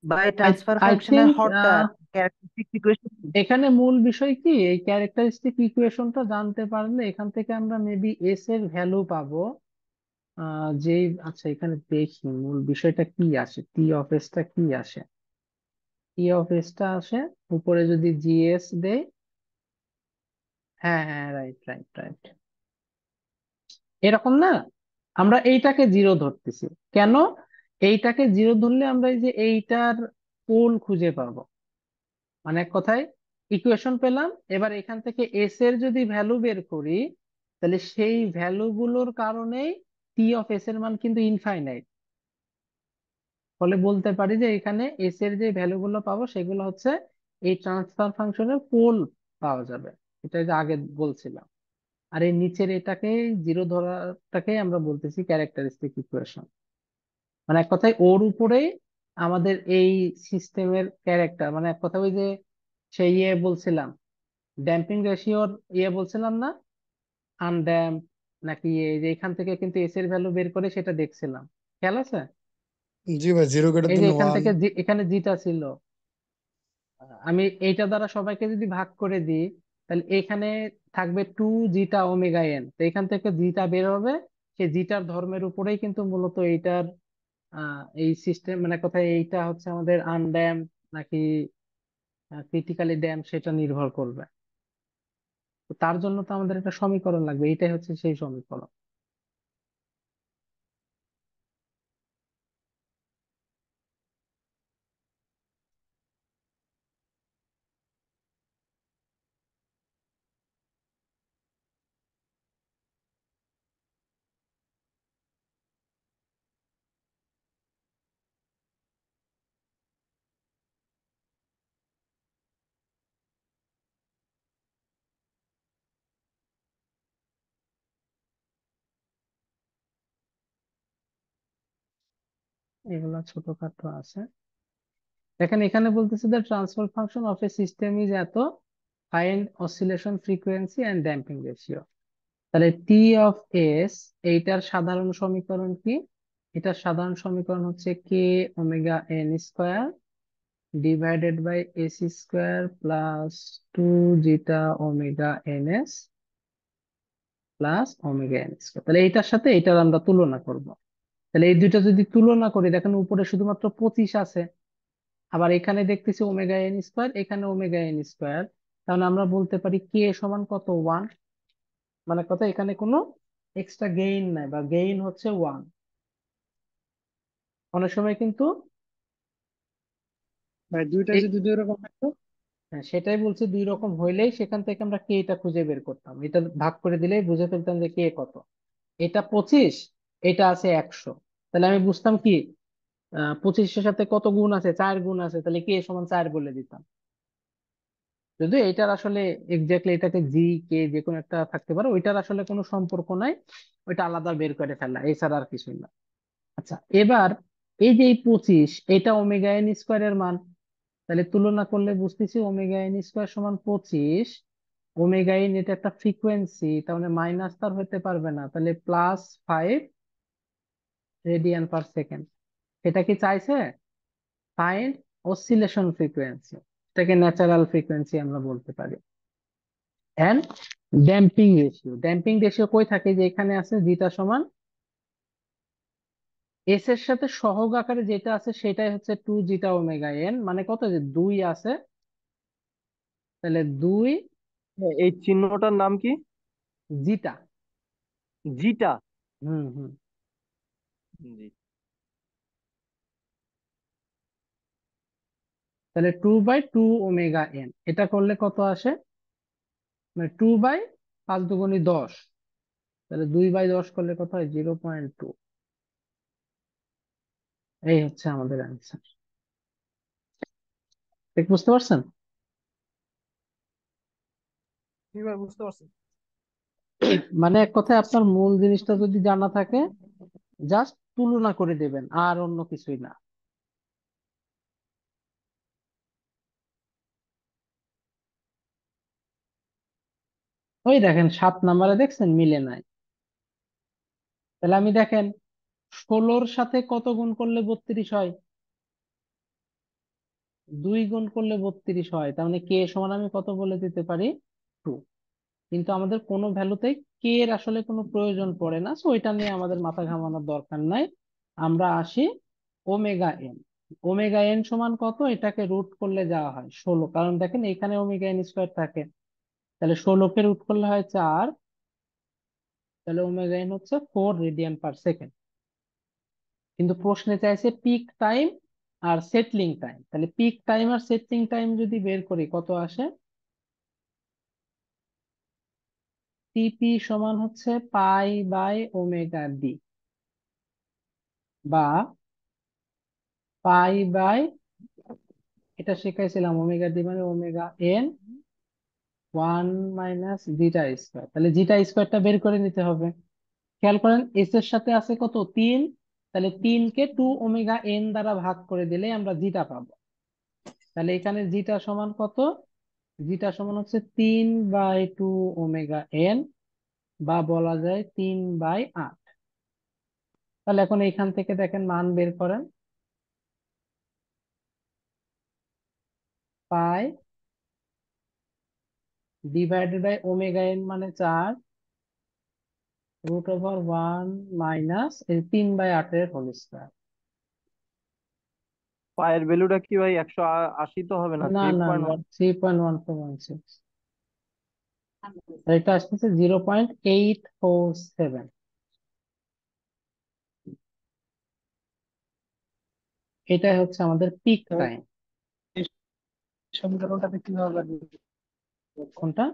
ভাই আই ট্রান্সফার আই ফাংশনের থিঙ্ক হরটা ক্যারেক্টারিস্টিক্স ইকুয়েশন। এখানে মূল বিষয় কি, এই ক্যারেক্টারিস্টিক ইকুয়েশনটা জানতে পারলে এখান থেকে আমরা মেবি এস এর ভ্যালু পাবো। যে আচ্ছা এখানে দেখি মূল বিষয়টা কি আসে, টি অফ এস টা কি আসে। টি অফ এস টা আসে উপরে যদি জিএস দেয়, হ্যাঁ হ্যাঁ, রাইট রাইট রাইট, এরকম না। আমরা এইটাকে জিরো ধরতেছি কেন? এইটাকে জিরো ধরলে আমরা এই যে এইটার পোল খুঁজে পাবো, মানে এক কথায় ইকুয়েশন পেলাম। এবার এখান থেকে এস এর যদি ভ্যালু বের করি, তাহলে সেই ভ্যালু গুলোর কারণেই টি অফ এস এর মান কিন্তু ইনফাইনাইট। ফলে বলতে পারি যে এখানে এস এর যে ভ্যালু গুলো পাবো সেগুলো হচ্ছে এই ট্রান্সফার ফাংশনের পোল পাওয়া যাবে, এটা যে আগে বলছিলাম। আর এই নিচের এটাকে, জিরো ধরাটাকে আমরা বলতেছি ক্যারেক্টারিস্টিক ইকুয়েশন। মানে এক কথায় ওর উপরেই আমাদের এই সিস্টেমের ক্যারেক্টার, মানে এক কথা ওই যে সেই ইয়ে বলছিলাম, ড্যাম্পিং রেশিওর ইয়ে বলছিলাম না, আনড্যাম্প নাকি এই যে এখান থেকে কিন্তু এস এর ভ্যালু বের করে সেটা দেখছিলাম, খেয়াল আছে? জি ভাই, জিরো গ্রেটার এই যে দেন এখান ওয়ান। থেকে এখানে জিটা ছিল, আমি এইটা দ্বারা সবাইকে যদি ভাগ করে দিই, তাহলে এখানে থাকবে টু জিটা ওমেগা এন, তো এখান থেকে জিটা বের হবে। সেই জিটার ধর্মের উপরেই কিন্তু মূলত এইটার এই সিস্টেম, মানে কোথায় এইটা হচ্ছে আমাদের আনড্যাম নাকি ক্রিটিক্যালি ড্যাম সেটা নির্ভর করবে। তো তার জন্য তো আমাদের একটা সমীকরণ লাগবে, এইটাই হচ্ছে সেই সমীকরণ। এগুলা ছোটখাটো আছে। দেখেন এখানে বলতেছে the transfer function of a system is এত, find oscillation frequency and damping ratio. তাহলে টি অফ এস, এইটার সাধারণ সমীকরণ কি? এটার সাধারণ সমীকরণ হচ্ছে K omega n square divided by s square plus two zeta omega n s plus omega n square. তাহলে এইটার সাথে এইটার আমরা তুলনা করব। তাহলে এই দুইটা যদি তুলনা করি, দেখেন উপরে শুধুমাত্র 25 আছে, আবার এখানে দেখতেছি ওমেগা এন স্কোয়ার, এখানে ওমেগা এন স্কোয়ার। তাহলে আমরা বলতে পারি কে সমান কত, ওয়ান। মানে কথা এখানে কোনো এক্সট্রা গেইন নাই, বা গেইন হচ্ছে ওয়ান। অনেক সময় কিন্তু ভাই দুইটা এই, যদি দুই রকম থাকতো। হ্যাঁ, সেটাই বলছি, দুই রকম হইলেই সেখান থেকে আমরা কে টা খুঁজে বের করতাম, এটা ভাগ করে দিলেই বুঝে ফেলতাম যে কে কত। এটা 25, এটা আছে 100, তাহলে আমি বুঝতাম কি 25-এর সাথে কত গুণ আছে, 4 গুণ আছে, তাহলে কে সমান 4 বলে দিতাম। যদিও এটার আসলে এক্স্যাক্টলি এটাকে জি কে যে কোনো একটা থাকতে পারে, ওইটার আসলে কোনো সম্পর্ক নাই, ওইটা আলাদা বের করে ফেলা, এছাড়া আর কিছুই না। আচ্ছা, এবার এই যে এই 25, এটা ওমেগা এন স্কোয়ারের মান, তাহলে তুলনা করলে বুঝতেছি ওমেগা এন স্কোয়ার সমান 25। ওমেগা এন এটা একটা ফ্রিকোয়েন্সি, তার মানে মাইনাস তার হতে পারবে না, তাহলে +5 রেডিয়ান পার সেকেন্ড। এটা কি চাইছে? ফাইন্ড অসিলেশন ফ্রিকোয়েন্সি, এটাকে ন্যাচারাল ফ্রিকোয়েন্সি আমরা বলতে পারি। And damping ratio, damping ratio কই থাকে, যে এখানে আছে জিটা সমান এস এর সাথে সহগ আকারে যেটা আছে সেটাই হচ্ছে টু জিটা ওমেগা এন, মানে কত, যে 2 আছে, তাহলে 2 এই চিহ্নটার নাম কি? জিটা। জিটা। হুম হুম। জি। তাহলে 2/2 ওমেগা এন, এটা করলে কত আসে, মানে 2/5 × 10, তাহলে 2/10 করলে কত হয়, 0.2। এই হচ্ছে আমাদের অ্যান্সার। ঠিক বুঝতে পারছেন? জি ভাই, বুঝতে পারছি। মানে এক কথায় আপনার মূল জিনিসটা যদি জানা থাকে, জাস্ট তুলনা করে দেবেন, আর অন্য কিছুই না। ওই দেখেন 7 নম্বরে দেখছেন মিলে নাই। তাহলে আমি দেখেন 16-র সাথে কত গুণ করলে 32 হয়, 2 গুণ করলে 32 হয়, তার মানে কে সমান আমি কত বলে দিতে পারি, 2। কিন্তু আমাদের কোনো ভ্যালুতেই কে এর আসলে কোনো প্রয়োজন পড়ে না, সো ওইটা নিয়ে আমাদের মাথা ঘামানোর দরকার নাই। আমরা আসি ওমেগা এন। ওমেগা এন সমান কত, এটাকে রুট করলে যাওয়া হয় 16, কারণ দেখেন এখানে ওমেগা এন স্কোয়ার থাকে, তাহলে 16কে রুট করলে হয় 4, তাহলে ওমেগা এন হচ্ছে 4 রেডিয়ান পার সেকেন্ড। কিন্তু প্রশ্নে চাইছে পিক টাইম আর সেটলিং টাইম, তাহলে পিক টাইম আর সেটলিং টাইম যদি বের করি কত আসে, টিপি সমান হচ্ছে π/ওমেগা ডি, বা π/, এটা শিখাইছিলাম, ওমেগা ডি মানে omega N one minus জিটা square. তাহলে জিটা স্কোয়ারটা বের করে নিতে হবে। খেয়াল করেন এস এর সাথে আছে কত, 3। তাহলে 3 কে 2 ওমেগা এন দ্বারা ভাগ করে দিলে আমরা জিটা পাবো। তাহলে এখানে জিটা সমান কত? জিটা সমান হচ্ছে 3/2 ওমেগা এন, বা বলা যায় 3/8। তাহলে এখন এখান থেকে দেখেন মান বের করেন। Pi divided by omega N মানে 4, √1 মাইনাস 3/8 হোল স্কোয়ার। পায়ের ভ্যালুটা কি ভাই 180 তো হবে না, না থ্রি না পয়েন্ট না, 3.1416। এটা আসতেছে 0.847। এটাই হচ্ছে আমাদের পিক তো টাইম। এই সমীকরণটাতে কিভাবে লাগবে? কোনটা?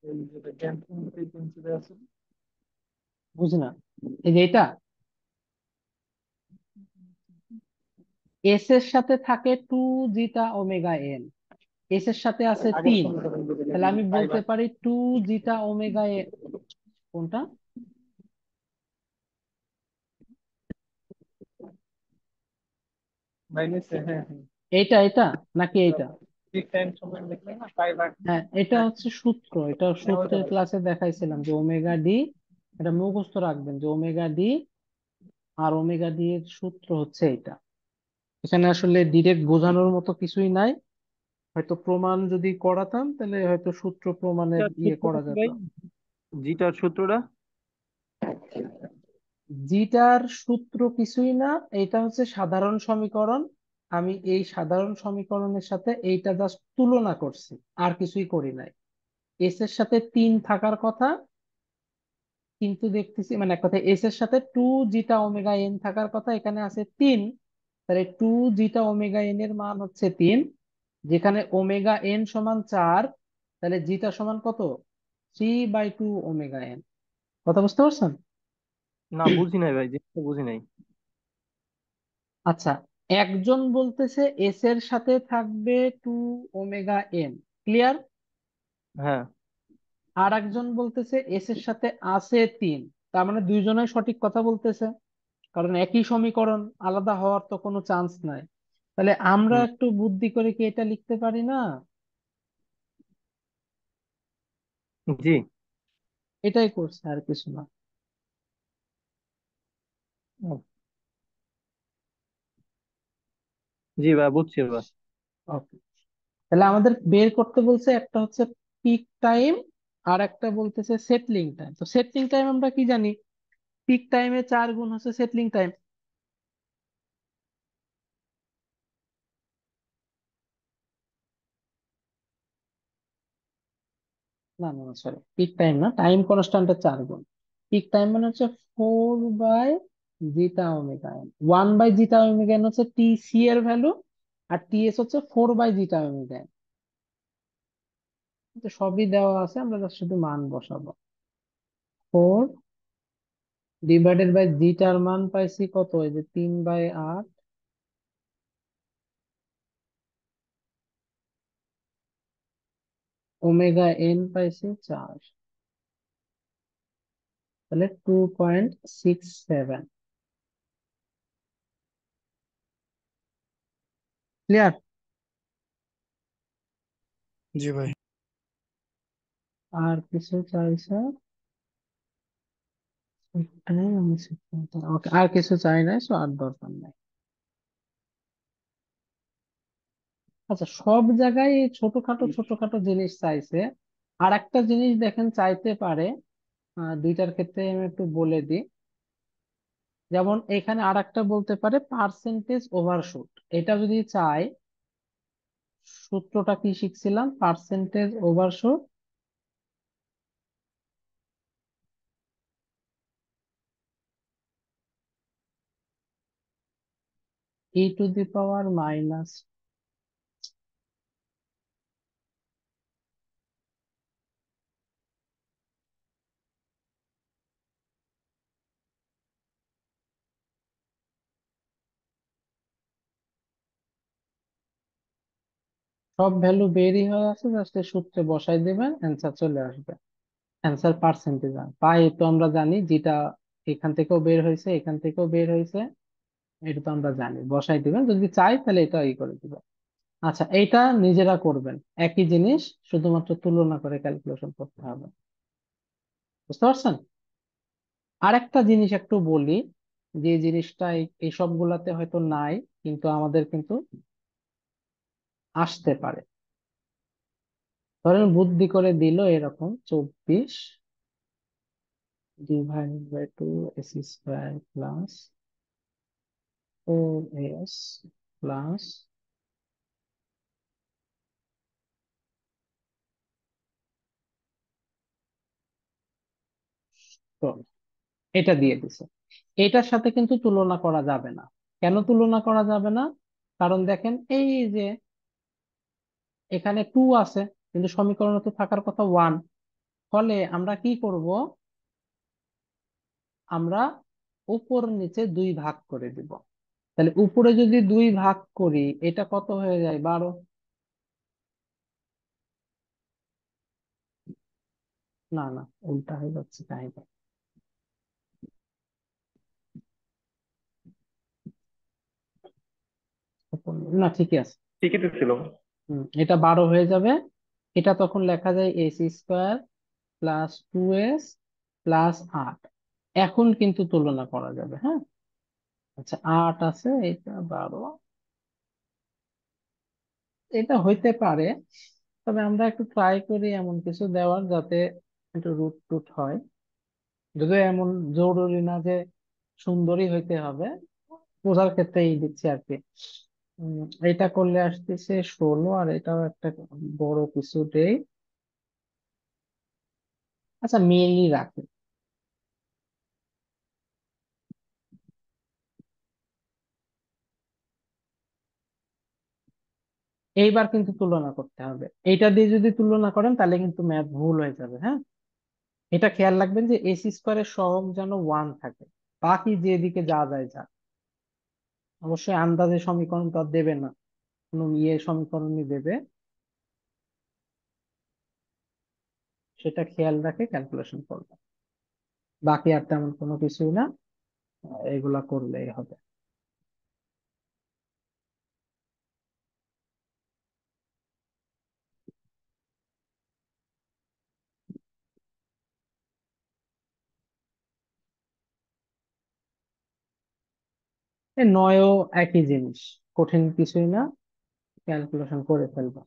এই যে জ্ঞান ফ্রিকোয়েন্সি আছে। বুঝি না। এই যে এটা এস এর সাথে থাকে 2 জিটা ওমেগা এন, এস এর সাথে আছে আগের 3। সমীকরণ যেটা তাহলে আমি পাই বলতে পারি 2 জিটা ওমেগা এন। কোনটা? মাইনাস, হ্যাঁ হ্যাঁ। এইটা এটা নাকি এইটা? ঠিক টাইম সময় লিখলে না পাই ভাগ। হ্যাঁ, এটা হ্যাঁ হচ্ছে সূত্র। এটা হ্যাঁ, ওইটা সূত্রের ভাই। ক্লাসে দেখাইছিলাম যে ওমেগা ডি, এটা মুখস্থ রাখবেন যে ওমেগা ডি আর ওমেগা ডি এর সূত্র হচ্ছে এটা। এখানে আসলে ডিরেক্ট বোঝানোর মতো কিছুই নাই। হয়তো প্রমাণ যদি করাতাম তাহলে হয়তো সূত্র প্রমাণের জিটার করা সূত্রটা কি যেত। ভাই? জিটার সূত্রটা? জিটার সূত্র কিছুই না, এটা হচ্ছে সাধারণ সমীকরণ। আমি এই সাধারণ সমীকরণের সাথে এইটা জাস্ট তুলনা করছি, আর কিছুই করি নাই। এস এর সাথে 3 থাকার কথা, কিন্তু দেখতেছি মানে এক কথায় এস এর সাথে 2 জিটা ওমেগা এন থাকার কথা, এখানে আছে 3। তাহলে 2 জিটা ওমেগা এন এর মান হচ্ছে 3, যেখানে ওমেগা এন সমান 4। তাহলে জিটা সমান কত? 3/2 ওমেগা এন। কথা বুঝতে পারছেন? না বুঝি নাই ভাই, জিনিসটা বুঝি নাই। আচ্ছা, একজন বলতেছে এস এর সাথে থাকবে 2 ওমেগা এন, ক্লিয়ার। হ্যাঁ। আর একজন বলতেছে এস এর সাথে আছে 3। তার মানে দুইজনের সঠিক কথা বলতেছে, কারণ একই সমীকরণ, আলাদা হওয়ার তো কোনো চান্স নাই। তাহলে আমরা হুম। একটু বুদ্ধি করে কি এটা লিখতে পারি না? জি। এটাই করছে, আর কিছু না। জি ভাই, বুঝছি এবার। ওকে, তাহলে আমাদের বের করতে বলছে একটা হচ্ছে পিক টাইম, আর একটা বলতেছে সেটলিং টাইম। তো সেটলিং টাইম আমরা কি জানি? পিক টাইমে 4 গুণ হচ্ছে সেটলিং টাইম। না না না, সরি, পিক টাইম না, টাইম কনস্ট্যান্টের 4 গুণ। পিক টাইম মানে হচ্ছে 4/জিটা ওমেগা এন। 1/জিটা ওমেগা এন হচ্ছে টি সি এর ভ্যালু, আর টি এস হচ্ছে 4/জিটা ওমেগা এন। তো সবই দেওয়া আছে, আমরা just শুধু মান বসাবো। 4/জিটার মান পাইছি কত, এই যে 3/8, ওমেগা এন পাইছি 4, তাহলে 2.67। ক্লিয়ার? জি ভাই। আর কিছু চাইছে? ওকে, আর কিছু চাই নাই, সো আর দরকার নাই। আচ্ছা, সব জায়গায় এই ছোটখাটো ছোটখাটো জিনিস চাইছে। আর একটা জিনিস দেখেন চাইতে পারে, দুইটার ক্ষেত্রে আমি একটু বলে দিই। যেমন এখানে আর একটা বলতে পারে পার্সেন্টেজ ওভারশুট। এটা যদি চাই, সূত্রটা কি শিখছিলাম? পার্সেন্টেজ ওভারশুট e⁻⁻, সব ভ্যালু বেরই হয়ে আছে, জাস্ট সূত্রে বসাই দেবেন, অ্যান্সার চলে আসবে। অ্যান্সার পার্সেন্টেজ পাই তো আমরা জানি, যেটা এখান থেকেও বের হয়েছে এখান থেকেও বের হয়েছে, এটা তো আমরা জানি, বসাই দিবেন। যদি চাই তাহলে এটা ই করে দিবেন। আচ্ছা, এইটা নিজেরা করবেন, একই জিনিস, শুধুমাত্র তুলনা করে ক্যালকুলেশন করতে হবে। বুঝতে পারছেন? আরেকটা জিনিস একটু বলি, যে জিনিসটা এই সবগুলাতে হয়তো নাই, কিন্তু আমাদের কিন্তু আসতে পারে। ধরেন বুদ্ধি করে দিল এরকম 24 divide by 2 S square plus 4s plus, এটা দিয়ে দিছে। এটার সাথে কিন্তু তুলনা করা যাবে না। কেন তুলনা করা যাবে না? কারণ দেখেন এই যে এখানে 2 আছে, কিন্তু সমীকরণে তো থাকার কথা 1। ফলে আমরা কি করব, আমরা উপর নিচে 2 ভাগ করে দিব। তাহলে উপরে যদি 2 ভাগ করি, এটা কত হয়ে যায়? 12। না না, উল্টা হয়ে যাচ্ছে কাহিনী। না, ঠিকই আছে। ঠিকই তো ছিল। এটা 12 হয়ে যাবে। এটা তখন লেখা যায় S square plus 2s plus 8। এখন কিন্তু তুলনা করা যাবে, হ্যাঁ। আচ্ছা, 8 আছে, এটা 12, এটা হইতে পারে। তবে আমরা একটু ট্রাই করি এমন কিছু দেওয়ার যাতে একটু রুট টুট হয়। যদিও এমন জরুরি না যে সুন্দরই হইতে হবে, বোঝার ক্ষেত্রে এই দিচ্ছি আর কি। এটা করলে আসতেছে 16, আর এটাও একটা বড় কিছু দেই। আচ্ছা, মিলই রাখি। এইবার কিন্তু তুলনা করতে হবে। এইটা দিয়ে যদি তুলনা করেন তাহলে কিন্তু ম্যাথ ভুল হয়ে যাবে, হ্যাঁ। এটা খেয়াল রাখবেন যে এস স্কোয়ারের সহগ যেন 1 থাকে, বাকি যেদিকে যা যায় যা। অবশ্যই আন্দাজে সমীকরণ তো আর দেবে না, কোনো সমীকরণই দেবে, সেটা খেয়াল রাখে ক্যালকুলেশন করবে। বাকি আর তেমন কোনো কিছুই না, এগুলা করলেই হবে। এই 9ও একই জিনিস, কঠিন কিছুই না, ক্যালকুলেশন করে ফেলবা।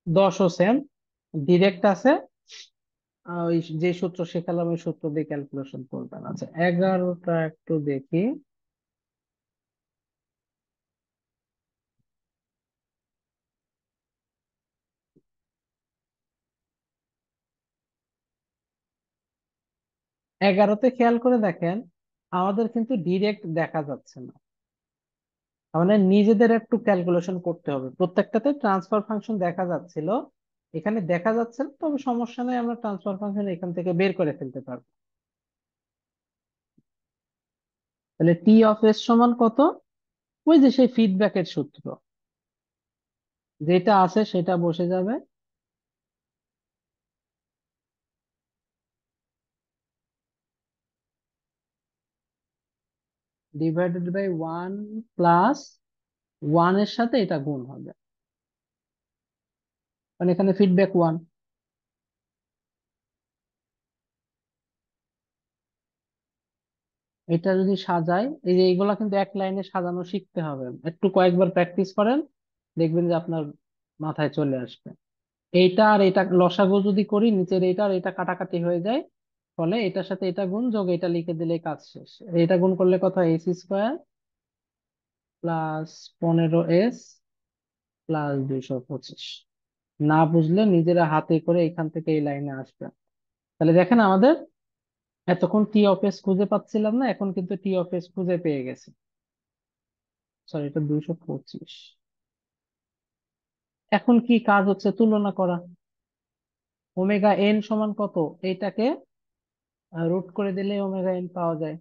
10ও সেম, ডিরেক্ট আছে। ওই যে সূত্র শেখালাম ওই সূত্র দিয়ে ক্যালকুলেশন করবেন। আচ্ছা, 11টা একটু দেখি। এগারোতে খেয়াল করে দেখেন, আমাদের কিন্তু ডিরেক্ট দেখা যাচ্ছে না, মানে নিজেদের একটু ক্যালকুলেশন করতে হবে। প্রত্যেকটাতে ট্রান্সফার ফাংশন দেখা যাচ্ছিল, এখানে দেখা যাচ্ছে না, তবে সমস্যা নেই, আমরা ট্রান্সফার ফাংশন এখান থেকে বের করে ফেলতে পারবো। তাহলে টি অফ এস সমান কত? ওই যে সেই ফিডব্যাকের সূত্র, যেটা আছে সেটা বসে যাবে, ডিভাইডেড বাই 1 প্লাস 1 এর সাথে এটা গুণ হবে, মানে এখানে ফিডব্যাক 1। এটা যদি সাজাই, এই যে এইগুলা কিন্তু এক লাইনে সাজানো শিখতে হবে, একটু কয়েকবার প্র্যাকটিস করেন, দেখবেন যে আপনার মাথায় চলে আসবে। এইটা আর এটা লসাগু যদি করি, নিচের এইটা আর এটা কাটাকাটি হয়ে যায়, ফলে এটার সাথে এটা গুণ যোগ, এটা লিখে দিলে কাজ শেষ। এটা গুণ করলে কত? S square plus 15s plus 225। না বুঝলে নিজেরা হাতে করে এখান থেকে এই লাইনে আসবে। তাহলে দেখেন আমাদের এতক্ষণ টি অফ এস খুঁজে পাচ্ছিলাম না, এখন কিন্তু টি অফ এস খুঁজে পেয়ে গেছে। সরি, এটা 225। এখন কি কাজ হচ্ছে? তুলনা করা। ওমেগা এন সমান কত? এইটাকে রুট করে দিলে ওমেগা এন পাওয়া যায়।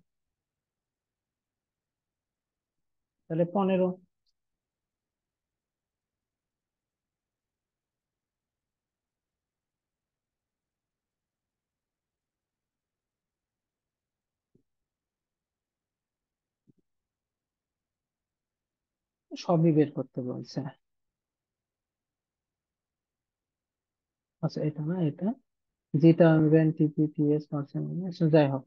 তাহলে 15। সবই বের করতে বলছে। আচ্ছা এটা না, এটা যেটা টিপিটিএস পার্সেন্ট, যাই হোক।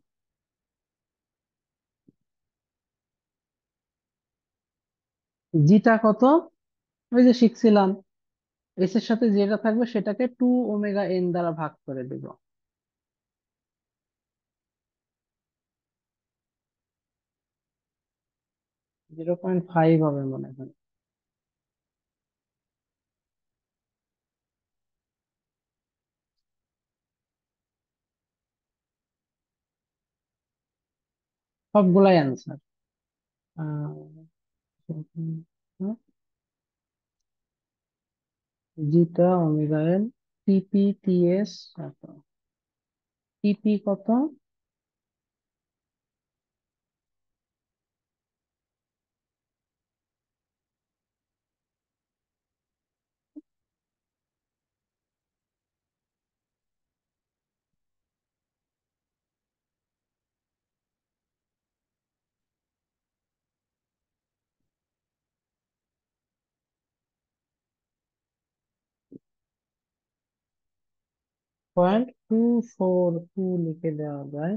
জিটা কত? ওই যে শিখছিলাম, এস এর সাথে যেটা থাকবে সেটাকে 2 ওমেগা এন দ্বারা ভাগ করে দিব। 0.5 হবে মনে হয়। সবগুলাই answer. Zeta omega n, tp ts কত? টিপি কত? 0.242 লিখে দেওয়া যায়।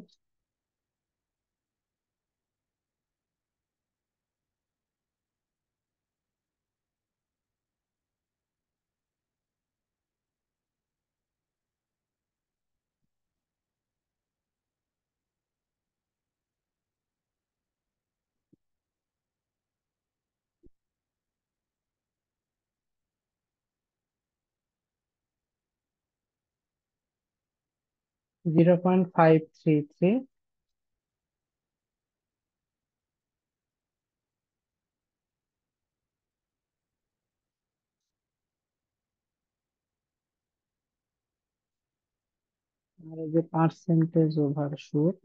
Zero point five three three. আর এই যে পার্সেন্টেজ ওভারশুট,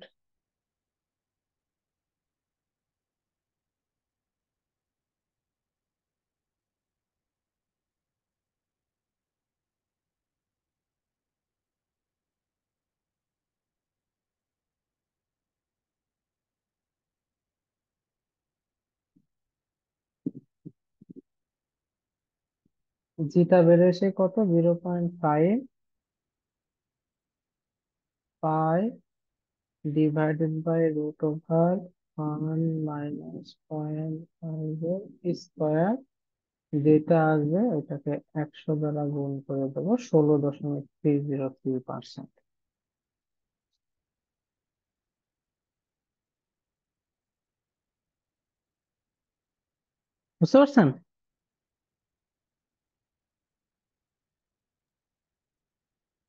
যেটা বেরোয় কত? 0.5 ডিভাইডেড বাই √ওভার 1 - 0.5 স্কোয়ার। যেটা আসবে ওটাকে 100 দ্বারা গুণ করে দেবো, 16.303%। বুঝতে পারছেন?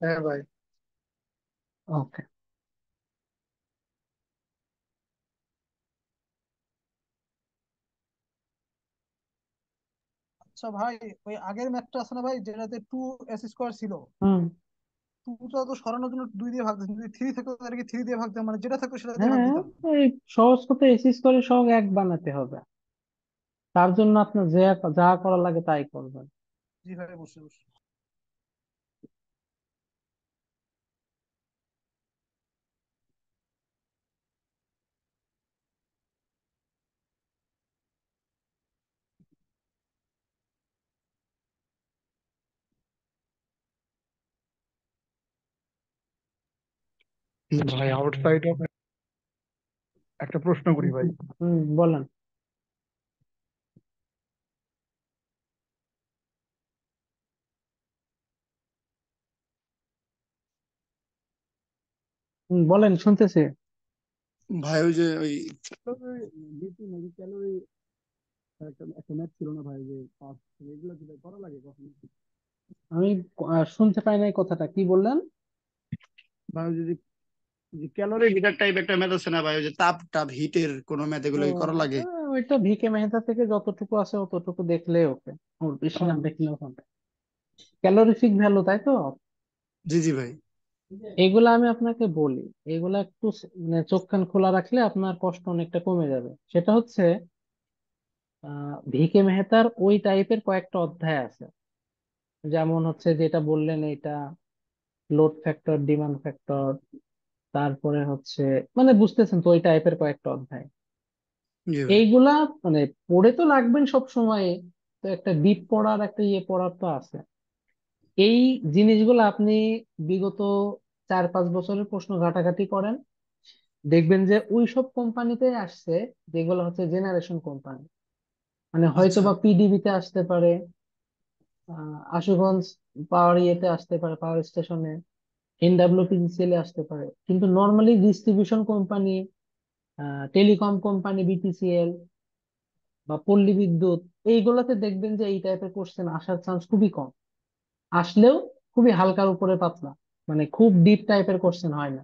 হ্যাঁ ভাই। ওকে। আচ্ছা ভাই, ওই আগের ম্যাথটা আছে না ভাই, যেটাতে 2s² ছিল, হুম। টুটা তো সরানোর জন্য 2 দিয়ে ভাগ দিতাম, যদি 3 থাকতো তাদেরকে 3 দিয়ে ভাগ দিতাম, মানে যেটা থাকতো সেটা দিয়ে ভাগ হ্যাঁ, দিতাম। ওই সহজ কথা, এসিস করে সব এক বানাতে হবে। তার জন্য আপনার যা যা করা লাগে তাই করবেন। জি ভাই, বসে বসে। ভাই আউটসাইড অফ একটা প্রশ্ন করি ভাই। বলেন। বলেন, শুনতেছি। ভাই ওই যে ওই একটা ম্যাথ ছিল না ভাই, যে পাঁচ, এগুলো কি ভাই করা লাগে কখনো? আমি শুনতে পাই নাই কথাটা, কি বললেন? ভাই ওই যে ক্যালোরি মিটার টাইপ একটা ম্যাথ আছে না ভাই, ওই যে তাপ টাপ হিটের কোন ম্যাথ, ও, এগুলো কি করা লাগে? ওইটা ভিকে মেহতা থেকে যতটুকু আছে অতটুকু দেখলেই ওকে, ওর বেশি না দেখলেও হবে। ক্যালোরিফিক ভ্যালু, তাই তো? জি জি ভাই। এগুলা আমি আপনাকে বলি, এগুলা একটু মানে চোখ কান খোলা রাখলে আপনার কষ্ট অনেকটা কমে যাবে। সেটা হচ্ছে ভিকে মেহতার ওই টাইপের কয়েকটা অধ্যায় আছে, যেমন হচ্ছে যেটা বললেন এটা লোড ফ্যাক্টর, ডিমান্ড ফ্যাক্টর, তারপরে হচ্ছে মানে বুঝতেছেন তো ওই টাইপের কয়েকটা অধ্যায়। জি ভাই। এইগুলা মানে পড়ে তো লাগবেন সব সময়, তো একটা ডিপ পড়ার একটা পড়ার তো আছে। এই জিনিসগুলো আপনি বিগত 4-5 বছরের প্রশ্ন ঘাটাঘাটি করেন, দেখবেন যে ওই সব কোম্পানিতে আসছে যেগুলো হচ্ছে জেনারেশন কোম্পানি। মানে হয়তো আচ্ছা। বা পিডিবি তে আসতে পারে, আশুগঞ্জ পাওয়ার ইয়েতে আসতে পারে, পাওয়ার স্টেশনে, এনডাব্লিউপিসিএল এ আসতে পারে, কিন্তু normally distribution company, telecom company, BPCL বা পল্লী বিদ্যুৎ, এইগুলোতে দেখবেন যে এই টাইপের কোশ্চেন আসার চান্স খুবই কম। আসলেও খুবই হালকার উপরে পাতলা, মানে খুব ডিপ টাইপের কোশ্চেন হয় না।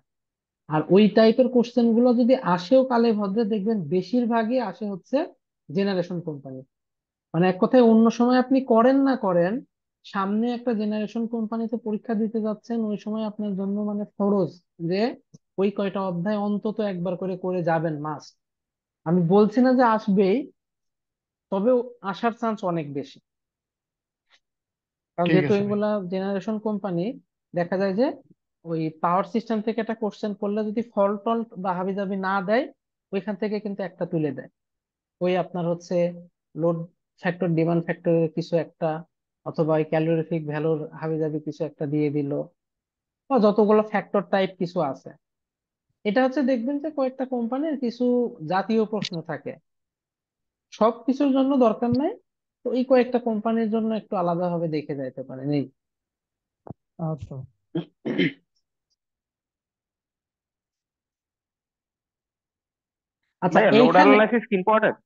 আর ওই টাইপের কোশ্চেন গুলো যদি আসেও কালে ভদ্রে, দেখবেন বেশিরভাগই আসে হচ্ছে জেনারেশন কোম্পানি। মানে এক কথায় অন্য সময় আপনি করেন না করেন, সামনে একটা জেনারেশন কোম্পানিতে পরীক্ষা দিতে যাচ্ছেন, ওই সময় আপনার জন্য মানে ফরজ যে ওই কয়টা অধ্যায় অন্তত একবার করে করে যাবেন, মাস্ট। আমি বলছি না যে আসবেই, তবে আসার চান্স অনেক বেশি। কারণ ঠিক যেহেতু আছে ভাই। এগুলা জেনারেশন কোম্পানি, দেখা যায় যে ওই পাওয়ার সিস্টেম থেকে একটা কোশ্চেন করলে যদি ফল্ট টল্ট বা হাবিজাবি না দেয়, ওইখান থেকে কিন্তু একটা তুলে দেয়। ওই আপনার হচ্ছে লোড ফ্যাক্টর, ডিমান্ড ফ্যাক্টরের কিছু একটা, অথবা ওই ক্যালোরিফিক ভ্যালুর হাবিজাবি কিছু একটা দিয়ে দিল, বা যতগুলো ফ্যাক্টর টাইপ কিছু আছে। এটা হচ্ছে দেখবেন যে কয়েকটা কোম্পানির কিছু জাতীয় প্রশ্ন থাকে, সব কিছুর জন্য দরকার নাই। তো এই কয়েকটা কোম্পানির জন্য একটু আলাদাভাবে দেখে যাইতে পারেন এই। আচ্ছা। আচ্ছা ভাইয়া লোড এইখানে, অ্যানালাইসিস কি ইম্পর্টেন্ট?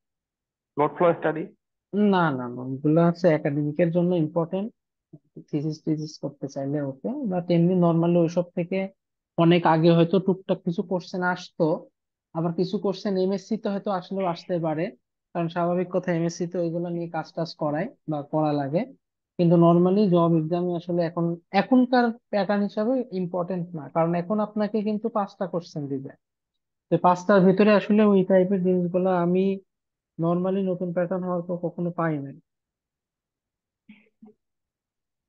Load flow study? না না না, ওগুলো হচ্ছে একাডেমিকের জন্য ইম্পর্টেন্ট, থিসিস টিসিস করতে চাইলে ওকে, বাট এমনি নর্মালি ওইসব থেকে অনেক আগে হয়তো টুকটাক কিছু কোশ্চেন আসতো। আবার কিছু কোশ্চেন এমএসসি তে হয়তো আসলেও আসতে পারে, কারণ স্বাভাবিক কথা এমএসসি তে ওইগুলো নিয়ে কাজ টাজ করায় বা করা লাগে। কিন্তু নর্মালি জব এক্সামে আসলে এখন, এখনকার প্যাটার্ন হিসাবে ইম্পর্টেন্ট না, কারণ এখন আপনাকে কিন্তু 5টা কোশ্চেন দিবে। তো 5টার ভিতরে আসলে ওই টাইপের জিনিসগুলো আমি নর্মালি নতুন প্যাটার্ন হওয়ার পর কখনো পাই নাই।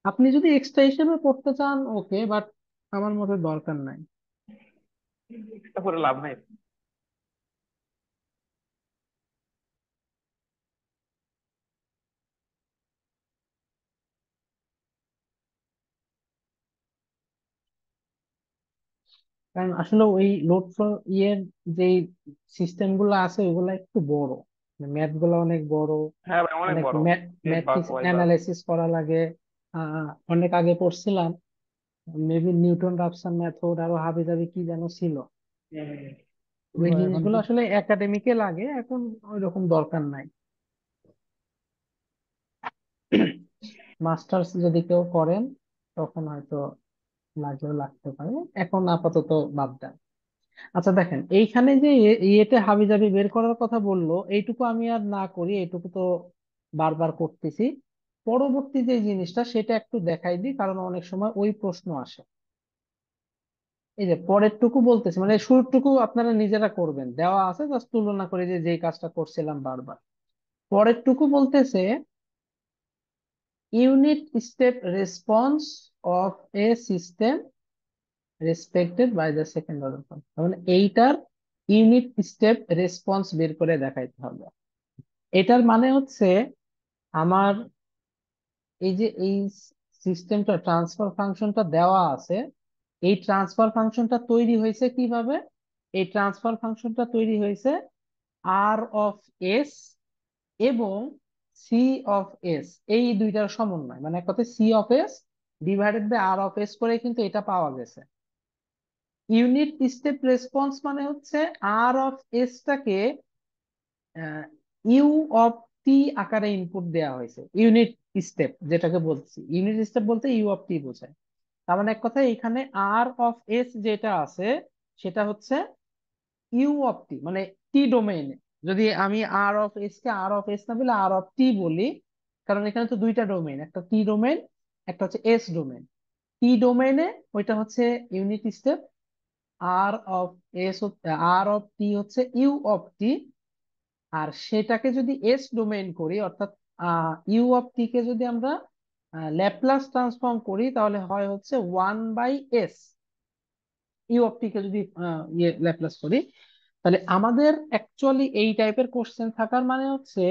আপনি যদি এক্সট্রা হিসেবে পড়তে চান ওকে, বাট আমার মতে দরকার নাই। এটা করে লাভ নাই। কারণ আসলে ওই লোড ফ্লো ইয়ের যে সিস্টেম গুলো আছে ওইগুলো একটু বড়, ম্যাথ গুলো অনেক বড়, হ্যাঁ ভাই, অনেক অনেক বড়। X bar matrix y bar. Analysis করা লাগে। অনেক আগে পড়ছিলাম, মেবি নিউটন রাপসন মেথড আরো হাবি জাবি কি যেন ছিল। ওই ভাই এখন জিনিসগুলো তো আসলে একাডেমিকে লাগে, এখন ওই রকম দরকার নাই। মাস্টার্স যদি কেউ করেন তখন হয়তো লাগলেও লাগতে পারে, এখন আপাতত বাদ দেন। আচ্ছা দেখেন এইখানে যে ইয়েতে হাবিজাবি বের করার কথা বললো, এইটুকু আমি আর না করি, এইটুকু তো বারবার করতেছি। পরবর্তী যে জিনিসটা সেটা একটু দেখাই দিই, কারণ অনেক সময় ওই প্রশ্ন আসে। এই যে পরের টুকু বলতেছি, মানে শুরুটুকু আপনারা নিজেরা করবেন, দেওয়া আছে, জাস্ট তুলনা করে যে যেই কাজটা করছিলাম বারবার। পরের টুকু বলতেছে unit step response of a system respected by the second order. মানে এইটার ইউনিট স্টেপ রেসপন্স বের করে দেখাইতে হবে। এটার মানে হচ্ছে আমার এই যে এই সিস্টেমটা, ট্রান্সফার ফাংশনটা দেওয়া আছে, এই ট্রান্সফার ফাংশনটা তৈরি হয়েছে কিভাবে? এই ট্রান্সফার ফাংশনটা তৈরি হয়েছে আর অফ এস এবং সি অফ এস, এই দুইটার সমন্বয়, মানে এক কথায় C of S divided by R of S করে কিন্তু এটা পাওয়া গেছে। ইউনিট স্টেপ রেসপন্স মানে হচ্ছে আর অফ এস টাকে ইউ অফ টি আকারে ইনপুট দেওয়া হয়েছে। ইউনিট স্টেপ যেটাকে বলছি, ইউনিট স্টেপ বলতে ইউ অফ টি বোঝায়। তার মানে এক কথায় এখানে আর অফ এস যেটা আছে সেটা হচ্ছে ইউ অফ টি, মানে টি ডোমেইনে। যদি আমি আর অফ এস কে আর অফ এস না বলে আর অফ টি বলি, কারণ এখানে তো দুইটা ডোমেইন, একটা টি ডোমেইন, একটা হচ্ছে এস ডোমেইন। টি ডোমেইনে ওইটা হচ্ছে unit step, R of s R of t হচ্ছে ইউ অফ টি, আর সেটাকে যদি এস ডোমেইন করি, অর্থাৎ ইউ অফ টি কে যদি আমরা ল্যাপ্লাস ট্রান্সফর্ম করি, তাহলে হয় হচ্ছে 1/s। ইউ অফ টি কে যদি ল্যাপ্লাস করি, তাহলে আমাদের অ্যাকচুয়ালি এই টাইপের কোশ্চেন থাকার মানে হচ্ছে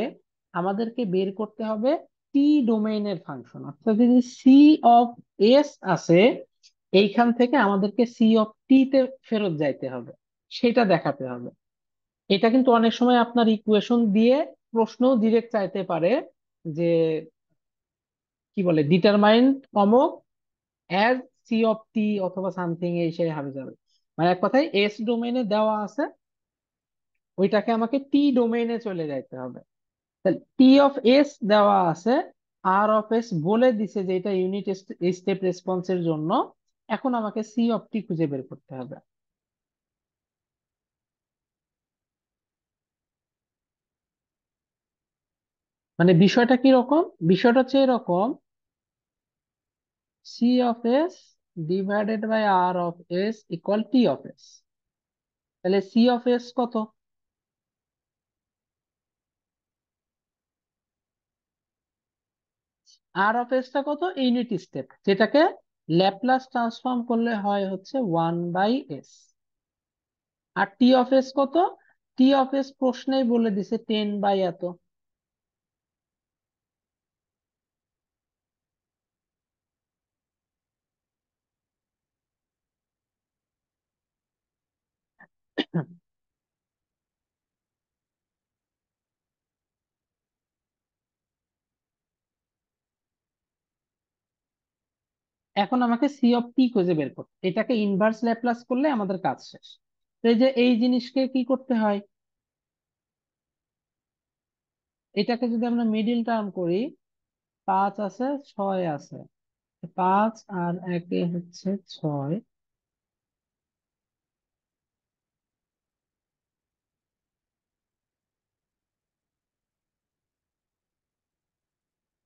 আমাদেরকে বের করতে হবে টি ডোমেইনের ফাংশন, অর্থাৎ যদি সি অফ এস আছে, এইখান থেকে আমাদেরকে সি অফ টি তে ফেরত যাইতে হবে, সেটা দেখাতে হবে। এটা কিন্তু অনেক সময় আপনার ইকুয়েশন দিয়ে প্রশ্ন ডিরেক্ট চাইতে পারে যে কি বলে, ডিটারমাইন অমক অ্যাজ সি অফ টি অথবা সামথিং, এই সেই হবে যাবে। মানে এক কথায় এস ডোমেইনে দেওয়া আছে, ওইটাকে আমাকে টি ডোমেইনে চলে যাইতে হবে। তাহলে টি অফ এস দেওয়া আছে, আর অফ এস বলে দিছে যে এটা ইউনিট স্টেপ রেসপন্সের জন্য। এখন আমাকে সি অফ টি খুঁজে বের করতে হবে। মানে বিষয়টা কি রকম? বিষয়টা হচ্ছে এরকম, C of S divided by R of S equal T of S. তাহলে সি অফ এস কত? আর অফ এস টা কত? ইউনিট স্টেপ, যেটাকে ল্যাপ্লাস ট্রান্সফর্ম করলে হয় হচ্ছে 1/s। R T of S কত? টি অফ এস প্রশ্নেই বলে দিছে 10/এত। এখন আমাকে সি অফ টি খুঁজে বের করতে, এটাকে ইনভার্স ল্যাপ্লাস করলে আমাদের কাজ শেষ। তো এই যে এই জিনিসকে কি করতে হয়, এটাকে যদি আমরা মিডিল টার্ম করি, 5 আছে 6 আছে, 5 আর একে হচ্ছে 6।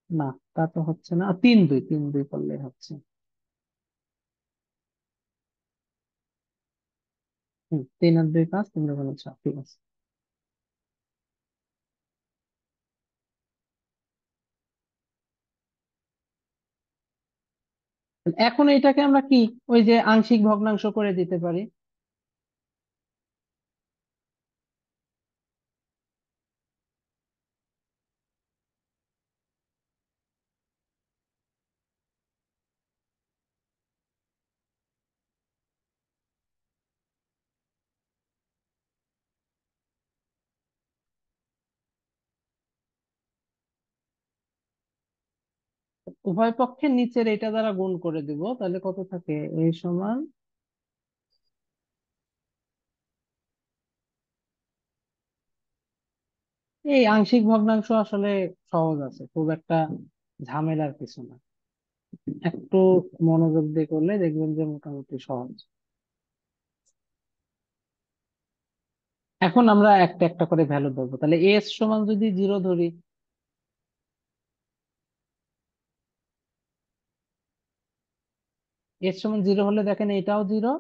না, তা তো হচ্ছে না, 3 2, 3 2 করলে হচ্ছে। 3 আর 2 5, 3 2 6, ঠিক আছে। এখন এটাকে আমরা কি, ওই যে আংশিক ভগ্নাংশ করে দিতে পারি। উভয় পক্ষের নিচের এটা দ্বারা গুণ করে দিব, তাহলে কত থাকে? এই সমান, এই আংশিক ভগ্নাংশ আসলে সহজ আছে, খুব একটা ঝামেলার কিছু না। একটু মনোযোগ দিয়ে করলে দেখবেন যে মোটামুটি সহজ। এখন আমরা একটা একটা করে ভ্যালু ধরবো। তাহলে এস সমান যদি 0 ধরি, এস সমান 0 হলে দেখেন এটাও 0,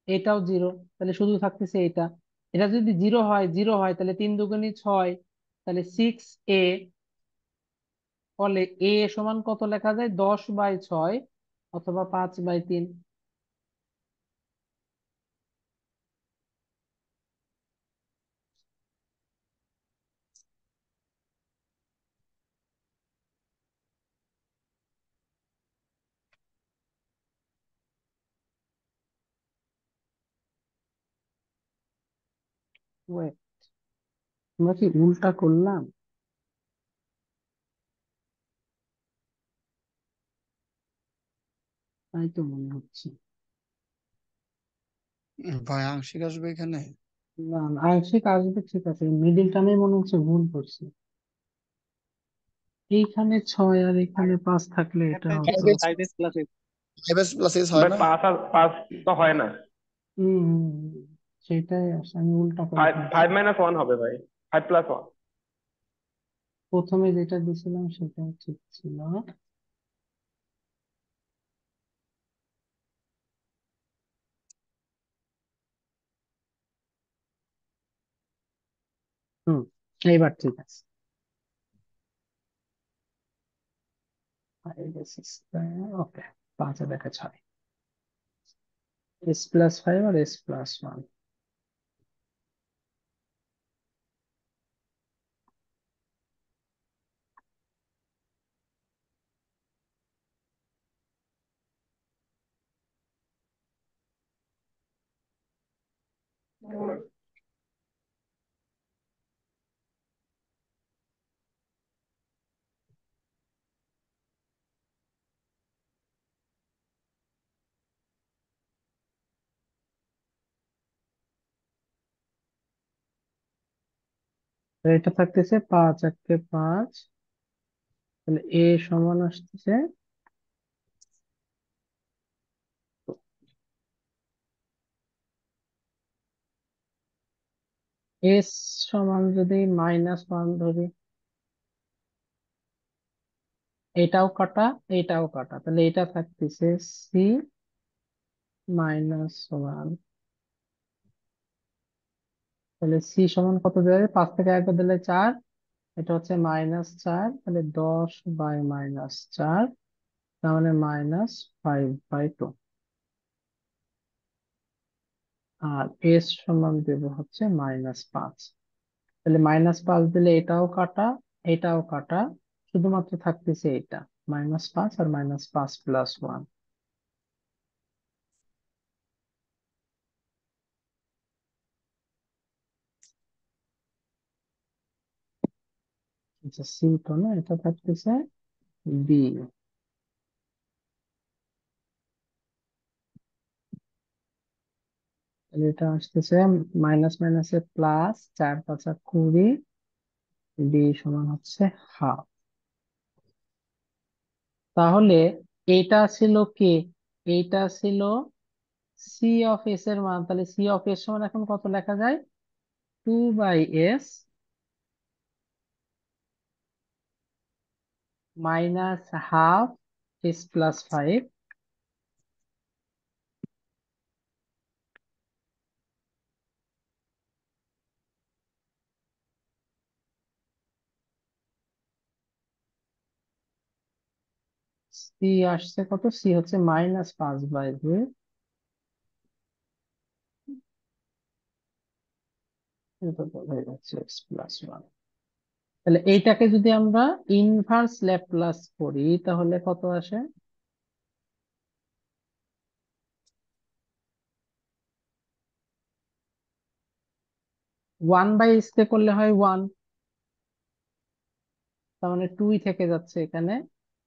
এটাও 0, তাহলে শুধু থাকতেছে এটা। এটা যদি 0 হয় তাহলে 3 2 6, তাহলে 6a। ফলে এ সমান কত লেখা যায়? 10/6 অথবা 5/3। Wait, আমরা কি উল্টা করলাম? তাই তো মনে হচ্ছে। ভাই আংশিক আসবে এখানে? না না, আংশিক আসবে, ঠিক আছে, মিডিল টার্মে মনে হচ্ছে ভুল করছি। এইখানে 6 আর এখানে 5 থাকলে এটা হতো। 5s plus S. 5s plus S হয় ভাই না? 5 তো হয় না, হম হম, সেটাই আসে, আমি উল্টা করে ফাইভ ফেলছি। ফাইভ মাইনাস ওয়ান হবে ভাই, 5 + 1। প্রথমে যেটা দিছিলাম সেটা ঠিক ছিল। হুম, এইবার ঠিক আছে। ওকে, 5 আর 1 6, s+5 আর s+1। তো এটা থাকতেছে 5 আর 5, তাহলে এ সমান আসতেছে, এস সমান যদি -1 ধরি, এটাও কাটা এটাও কাটা, তাহলে এটা থাকতেছে c-1। তাহলে সি সমান কত দেবে, 5 থেকে 1 দিলে 4, এটা হচ্ছে -4, তাহলে 10/-4, তার মানে -5/2। আর এস সমান দেব হচ্ছে -5। তাহলে -5 দিলে এটাও কাটা এটাও কাটা, শুধুমাত্র থাকতেছে এটা, -5 আর -5+1। আচ্ছা, সি তো না, এটা থাকতেছে বি। তাহলে এটা আসতেছে মাইনাস মাইনাসে প্লাস, 4×5 = 20, বি সমান হচ্ছে হাফ। তাহলে এটা ছিল কি, এইটা ছিল সি অফ এস এর মান। তাহলে সি অফ এস সমান এখন কত লেখা যায়, 2/s -1/2 s+5। সি আসছে কত, সি হচ্ছে -5/2, এটা তো হয়ে যাচ্ছে s+1। তাহলে এইটাকে যদি আমরা ইনভার্স ল্যাপ্লাস করি তাহলে কত আসে, 1/s কে করলে হয় 1, তার মানে 2 থেকে যাচ্ছে এখানে,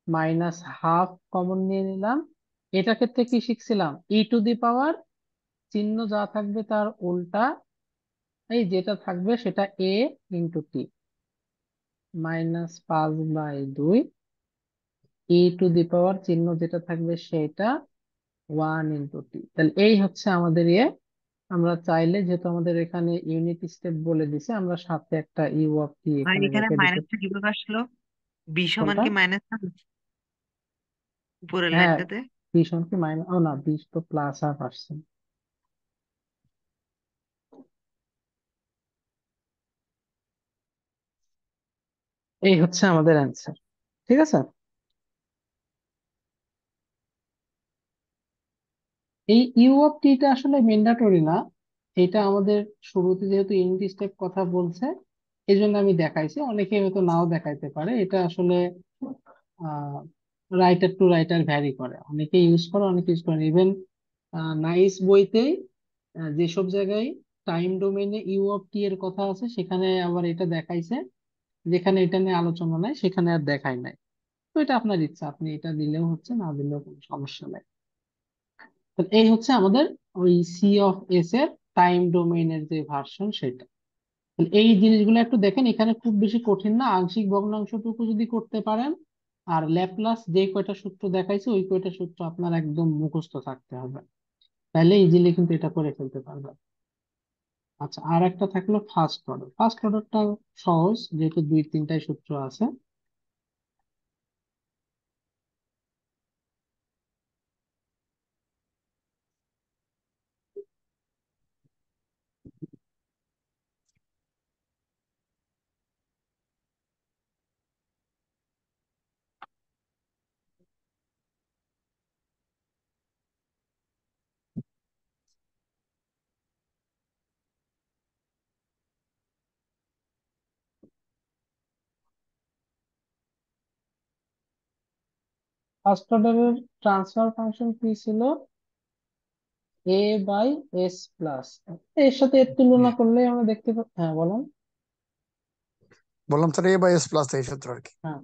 -1/2 কমন নিয়ে নিলাম। এটা ক্ষেত্রে কি শিখছিলাম, e⁻, চিহ্ন যা থাকবে তার উল্টা, এই যেটা থাকবে সেটা a × t, -5/2, e⁻, চিহ্ন যেটা থাকবে সেটা 1 × t। তাহলে এই হচ্ছে আমাদের আমরা চাইলে, যেহেতু আমাদের এখানে ইউনিট স্টেপ বলে দিছে, আমরা সাথে একটা ইউ অফ টি আর এখানে এখানে রেখে দিতে। মাইনাসটা কিভাবে আসলো? বি সমান কোনটা? কি মাইনাস, উপরের হ্যাঁ, লাইনটাতে? বি সমান কি মাইনাস, ও না, বি তো +1/2 আসছে। এই হচ্ছে আমাদের অ্যান্সার, ঠিক আছে। এই ইউ অফ টি আসলে ম্যান্ডাটরি না, এটা আমাদের শুরুতে যেহেতু ইউনিট স্টেপ কথা বলছে এই জন্য আমি দেখাইছি, অনেকে হয়তো নাও দেখাইতে পারে। এটা আসলে রাইটার টু রাইটার ভ্যারি করে, অনেকে ইউজ করে অনেকে ইউজ করে। ইভেন নাইস বইতেই যেসব জায়গায় টাইম ডোমেইনে ইউ অফ টি এর কথা আছে সেখানে আবার এটা দেখাইছে, যেখানে এটা নিয়ে আলোচনা নাই সেখানে আর দেখায় নাই। তো এটা আপনার ইচ্ছা, আপনি এটা দিলেও হচ্ছে, না দিলেও কোনো সমস্যা নাই। তো এই হচ্ছে আমাদের ওই সি অফ এস এর টাইম ডোমেইনের যে ভার্সন সেটা। তাহলে এই জিনিসগুলো একটু দেখেন, এখানে খুব বেশি কঠিন না, আংশিক ভগ্নাংশটুকু যদি করতে পারেন আর ল্যাপ্লাস যে কয়টা সূত্র দেখাইছে ওই কয়টা সূত্র আপনার একদম মুখস্থ থাকতে হবে, তাহলে ইজিলি কিন্তু এটা করে ফেলতে পারবেন। আচ্ছা, আর একটা থাকলো ফার্স্ট অর্ডার। ফার্স্ট অর্ডারটা সহজ, যেহেতু 2-3টাই সূত্র আছে। ফার্স্ট অর্ডারের ট্রান্সফার ফাংশন কি ছিল? এ বাই এস প্লাস, এর সাথে এর তুলনা করলে আমরা দেখতে পাই। হ্যাঁ বলুন। বললাম sir A by S plus এই সূত্র আর কি। হ্যাঁ,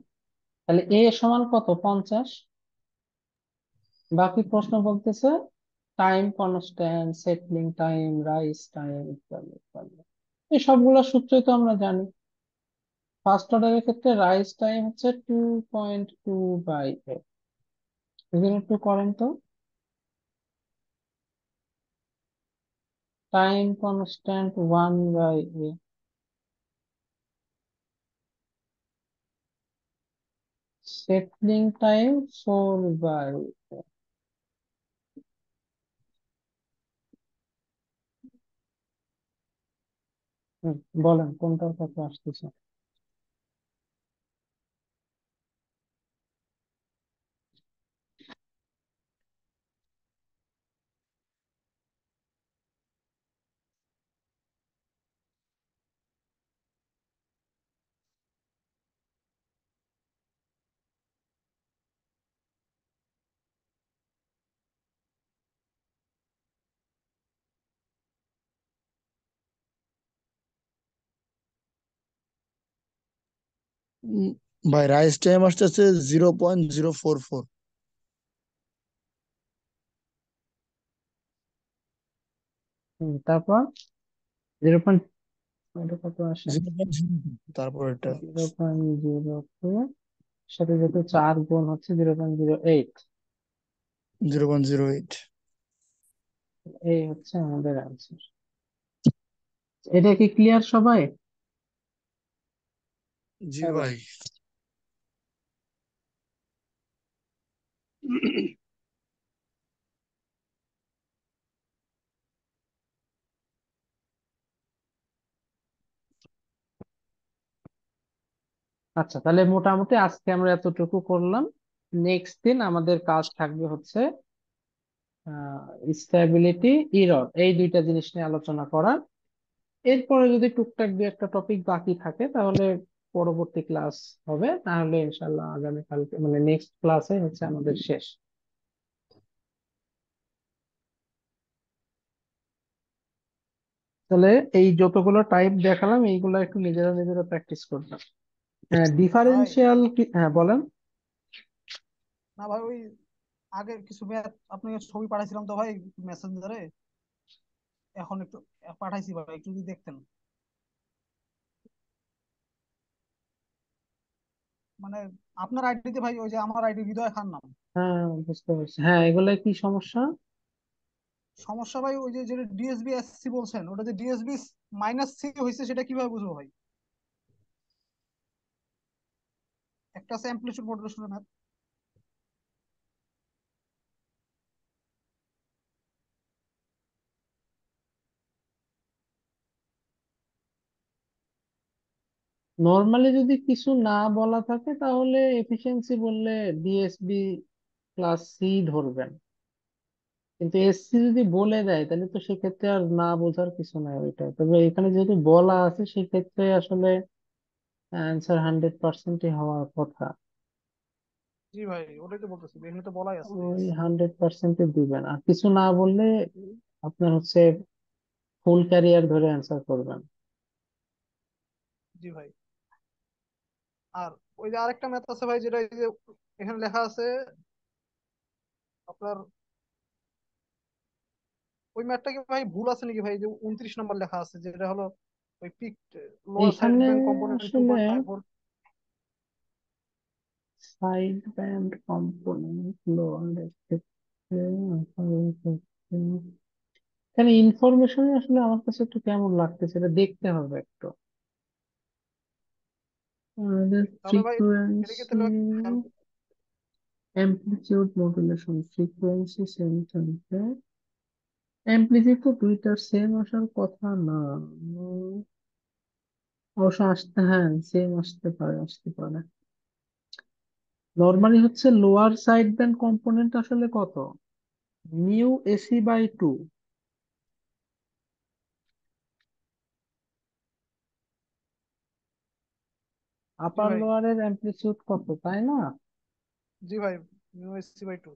তাহলে এ সমান কত? 50। বাকি প্রশ্ন বলতেছে time constant, settling time, rice time ইত্যাদি ইত্যাদি। এই সবগুলো সূত্রই তো আমরা জানি। ফার্স্ট অর্ডারের ক্ষেত্রে রাইস টাইম হচ্ছে 2.2/8। এখানে একটু করেন তো। Time constant 1/8, settling time 4/8। বলেন কোনটার কথা আসতেছে। উম, ভাই রাইস টাইম আসতেছে 0.044। তারপর 0. কত আসে? তারপর এটা 0.02 সাথে যেহেতু 4 গুণ হচ্ছে 0.08। 0.08। এই হচ্ছে আমাদের অ্যান্সার। এটা কি ক্লিয়ার সবাই? জি হ্যাঁ ভাই। ভাই। আচ্ছা, তাহলে মোটামুটি আজকে আমরা এতটুকু করলাম। নেক্সট দিন আমাদের কাজ থাকবে হচ্ছে স্ট্যাবিলিটি, ইরর, এই দুইটা জিনিস নিয়ে আলোচনা করা। এরপরে যদি টুকটাক দু একটা টপিক বাকি থাকে তাহলে পরবর্তী ক্লাস হবে, তাহলে ইনশাল্লাহ আগামীকালকে মানে নেক্সট ক্লাসে হচ্ছে আমাদের শেষ। তাহলে এই যতগুলো টাইপ দেখালাম এইগুলো একটু নিজেরা নিজেরা প্র্যাকটিস করবেন। হ্যাঁ, ভাই ডিফারেন্সিয়াল কি, হ্যাঁ বলেন। না ভাই, ওই আগে কিছু ম্যাথ আপনাকে ছবি পাঠাইছিলাম তো ভাই মেসেঞ্জারে, এখন একটু পাঠাইছি ভাই, একটু যদি দেখতেন। মানে আপনার আইডিতে ভাই, ওই যে আমার আইডি হৃদয় খান নাম। হ্যাঁ বুঝতে পারছি, হ্যাঁ এগুলা কি সমস্যা? সমস্যা ভাই, ওই যে যেটা ডিএসবি এসসি বলছেন, ওটা যে ডিএসবি -সি হয়েছে, সেটা কিভাবে বুঝবো ভাই? একটা আছে অ্যাম্পলিটিউড মডুলেশনের ম্যাথ। নর্মালি যদি কিছু না বলা থাকে তাহলে এফিসিয়েন্সি বললে ডিএসবি প্লাস সি ধরবেন, কিন্তু এসসি যদি বলে দেয় তাহলে তো সেক্ষেত্রে আর না বোঝার কিছু নাই ওইটা। তবে এখানে যেহেতু বলা আছে সেক্ষেত্রে আসলে অ্যান্সার 100%ই হওয়ার কথা। জি ভাই, ওটাই তো বলতেছি, এখানে তো বলাই আছে ওই এসসি। 100%ই দিবেন, আর কিছু না বললে আপনার হচ্ছে ফুল ক্যারিয়ার ধরে অ্যান্সার করবেন। জি ভাই। আর ওই যে আরেকটা ম্যাথ আছে ভাই, যেটা এই যে এখানে লেখা আছে আপনার, ওই ম্যাথটা কি ভাই ভুল আছে নাকি ভাই? যে 29 নম্বর লেখা আছে, যেটা হলো ওই পিক লোয়ার সাইড এইখানে ব্যান্ড কম্পোনেন্ট টু আসলে point five volt side band component lower ক্ষেত্রে এখানে ইনফরমেশন আসলে আমার কাছে একটু কেমন লাগতেছে, এটা দেখতে হবে একটু। আমাদের তাহলে ভাই এটাকে ফ্রিকোয়েন্সি, তাহলে হ্যাঁ, অ্যামপ্লিটিউড মডুলেশন, ফ্রিকোয়েন্সি সেম থাকবে। অ্যামপ্লিটিউড তো দুইটার সেম আসার কথা না। অবশ্য আসতে, হ্যাঁ সেম আসতে পারে, আসতে পারে। নর্মালি হচ্ছে লোয়ার সাইড ব্যান্ড কম্পোনেন্ট আসলে কত? μAC/2। জি আপার ভাই। লোয়ারের অ্যামপ্লিটিউড কত, তাই না? জি ভাই। Mu AC by 2।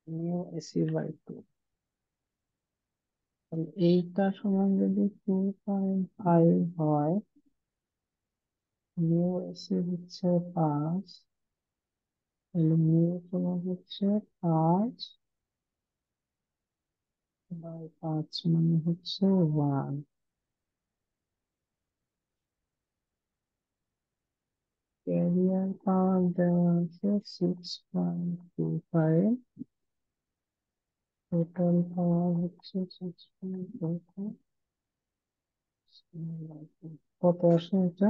Mu AC by two, তাহলে এইটা সমান যদি 2.5 হয়, মিউ এসি হচ্ছে 5, তাহলে মিউ সমান হচ্ছে 5/5 মানে হচ্ছে 1। ক্যারিয়ার পাওয়ার দেওয়া আছে 6.25, টোটাল পাওয়ার হচ্ছে 6.25। কত আসে এটা?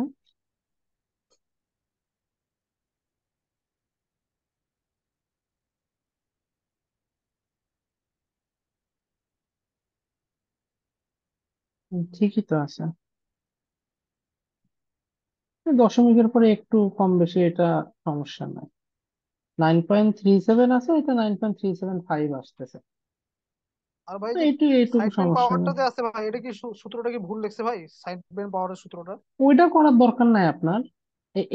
ঠিকই তো আছে, দশমিকের পরে একটু কম বেশি এটা সমস্যা নাই। 9.37 আছে, এটা 9.375 আসতেছে, আর ভাই তো যে এইটুকু সাইড ব্যান্ড সমস্যা পাওয়ারটা নেই। যে আছে ভাই, এটা কি সূত্রটা কি ভুল লিখছে ভাই? সাইড ব্যান্ড পাওয়ারের সূত্রটা। ওইটা করার দরকার নাই আপনার,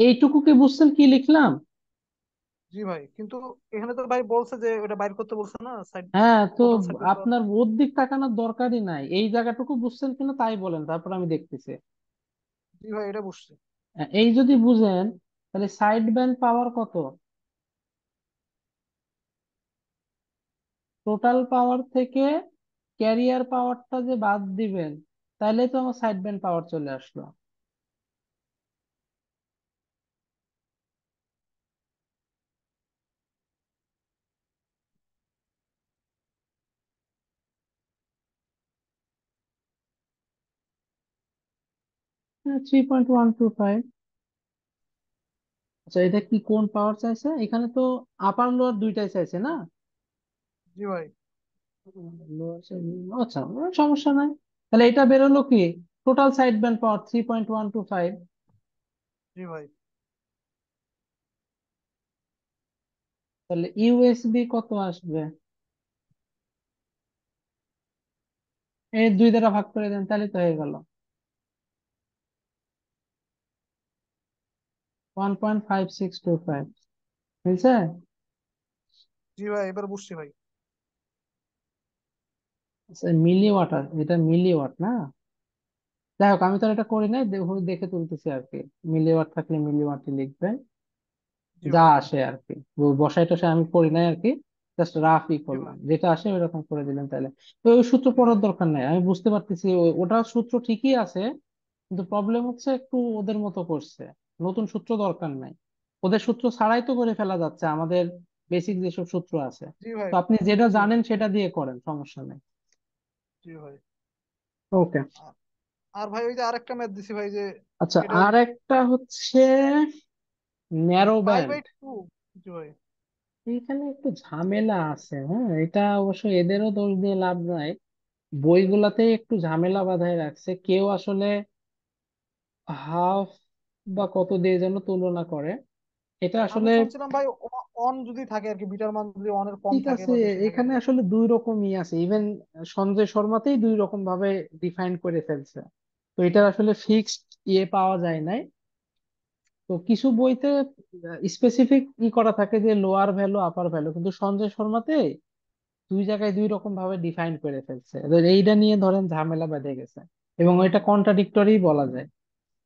এইটুকু কি বুঝছেন কি লিখলাম? জি ভাই, কিন্তু এখানে তো ভাই বলছে যে ওটা বাইর করতে বলছে না, সাইড হ্যাঁ, তো টোটাল সাইড ব্যান্ড পাওয়ার। আপনার ওর দিক তাকানোর দরকারই নাই, এই জায়গাটুকু বুঝছেন কিনা তাই বলেন, তারপর আমি দেখতেছি। জি ভাই, এটা বুঝছি। এই যদি বুঝেন, তাহলে সাইড ব্যান্ড পাওয়ার কত? টোটাল পাওয়ার থেকে ক্যারিয়ার পাওয়ারটা যে বাদ দিবেন, তাহলে তো আমার সাইড ব্যান্ড পাওয়ার চলে আসলো। 3.125। আচ্ছা, এটা কি কোন পাওয়ার চাইছে? এখানে তো আপার লোয়ার দুইটাই চাইছে না? জি ভাই। লোয়ার, আচ্ছা, সমস্যা নাই। তাহলে এটা বেরোলো কি, টোটাল সাইড ব্যান্ড পাওয়ার 3.125। জি ভাই। তাহলে ইউএসবি কত আসবে? এই দুই দ্বারা ভাগ করে দেন, তাহলে তো হয়ে গেল 1.5625। বুঝছে? জি ভাই, এবার বুঝছি ভাই। মিলি ওয়াট, এটা মিলি ওয়াট না? যাই হোক, আমি তো আর এটা করি নাই, দেখে তুলতেছি আর কি। মিলি ওয়াট থাকলে মিলি ওয়াটই লিখবেন, জি যা ভাই। আসে আর কি। বসাই টসাই আমি করি নাই আর কি, জাস্ট রাফই জি ভাই। করলাম, যেটা আসে ওইরকম করে দিলেন তাহলে। তো ওই সূত্র জি পড়ার ভাই। দরকার নাই, আমি বুঝতে পারতেছি ওটা সূত্র ঠিকই আছে, কিন্তু প্রবলেম হচ্ছে একটু ওদের মতো করছে, নতুন সূত্র দরকার নাই। ওদের সূত্র ছাড়াই তো করে ফেলা যাচ্ছে আমাদের বেসিক যেসব সূত্র আছে। জি ভাই। তো আপনি যেটা জি ভাই। জানেন সেটা দিয়ে করেন, সমস্যা নেই। জি ভাই। ওকে। আর আর ভাই ওই যে আরেকটা ম্যাথ দিছি ভাই, যে আচ্ছা, এটা আর একটা হচ্ছে ন্যারো পাই ব্যান্ড। বাই 2। জি ভাই। এখানে একটু ঝামেলা আছে, হ্যাঁ, এটা অবশ্য এদেরও দোষ দিয়ে লাভ নাই, বইগুলাতে একটু ঝামেলা বাঁধায় রাখছে কেউ আসলে, হাফ বা কত দিয়ে যেন তুলনা করে, এটা আমি আসলে শুনছিলাম ভাই, অন যদি থাকে আর কি, বিটার মান যদি অনের কম ঠিক থাকে আছে। বা বেশি থাকে এখানে এরকম। আসলে দুই রকমই আছে, ইভেন সঞ্জয় শর্মাতেই দুই রকম ভাবে ডিফাইন করে ফেলছে, তো এটার আসলে ফিক্সড ইয়ে পাওয়া যায় নাই। তো কিছু বইতে স্পেসিফিক ই করা থাকে যে লোয়ার ভ্যালু আপার ভ্যালু, কিন্তু সঞ্জয় শর্মাতে দুই জায়গায় দুই রকম ভাবে ডিফাইন করে ফেলছে, তো এইটা নিয়ে ধরেন ঝামেলা বেঁধে গেছে, এবং এটা কন্ট্রাডিক্টরি বলা যায়।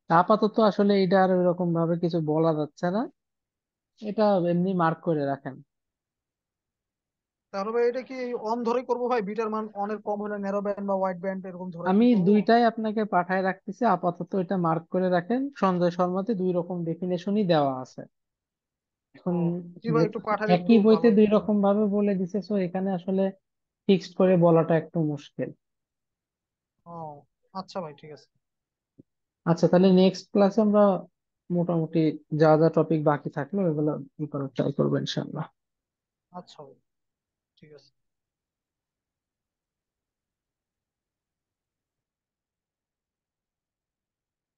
আপাতত আসলে এটা আর এরকম ভাবে কিছু বলা যাচ্ছে না, এটা এমনি মার্ক করে রাখেন। তাহলে ভাই এটা কি অন ধরে করবো ভাই? বিটার মান অনের কম হলে ন্যারো ব্যান্ড বা ওয়াইড ব্যান্ড এরকম ধরে আমি কি করবো? দুইটাই আপনাকে পাঠায় রাখতেছি, আপাতত এটা মার্ক করে রাখেন, সঞ্জয় শর্মাতে দুই রকম ডেফিনেশনই দেওয়া আছে। এখন ও, জি ভাই, একটু যেহেতু পাঠালে একটু একই ভালো বইতে দুই হতো। রকম ভাবে বলে দিছে, তো এখানে আসলে ফিক্সড করে বলাটা একটু মুশকিল। ও, আচ্ছা ভাই, ঠিক আছে। আচ্ছা, তাহলে নেক্সট ক্লাসে আমরা মোটামুটি যা যা টপিক বাকি থাকলো এগুলো ই করার ট্রাই করবো ইনশাল্লাহ। আচ্ছা ভাই, ঠিক আছে।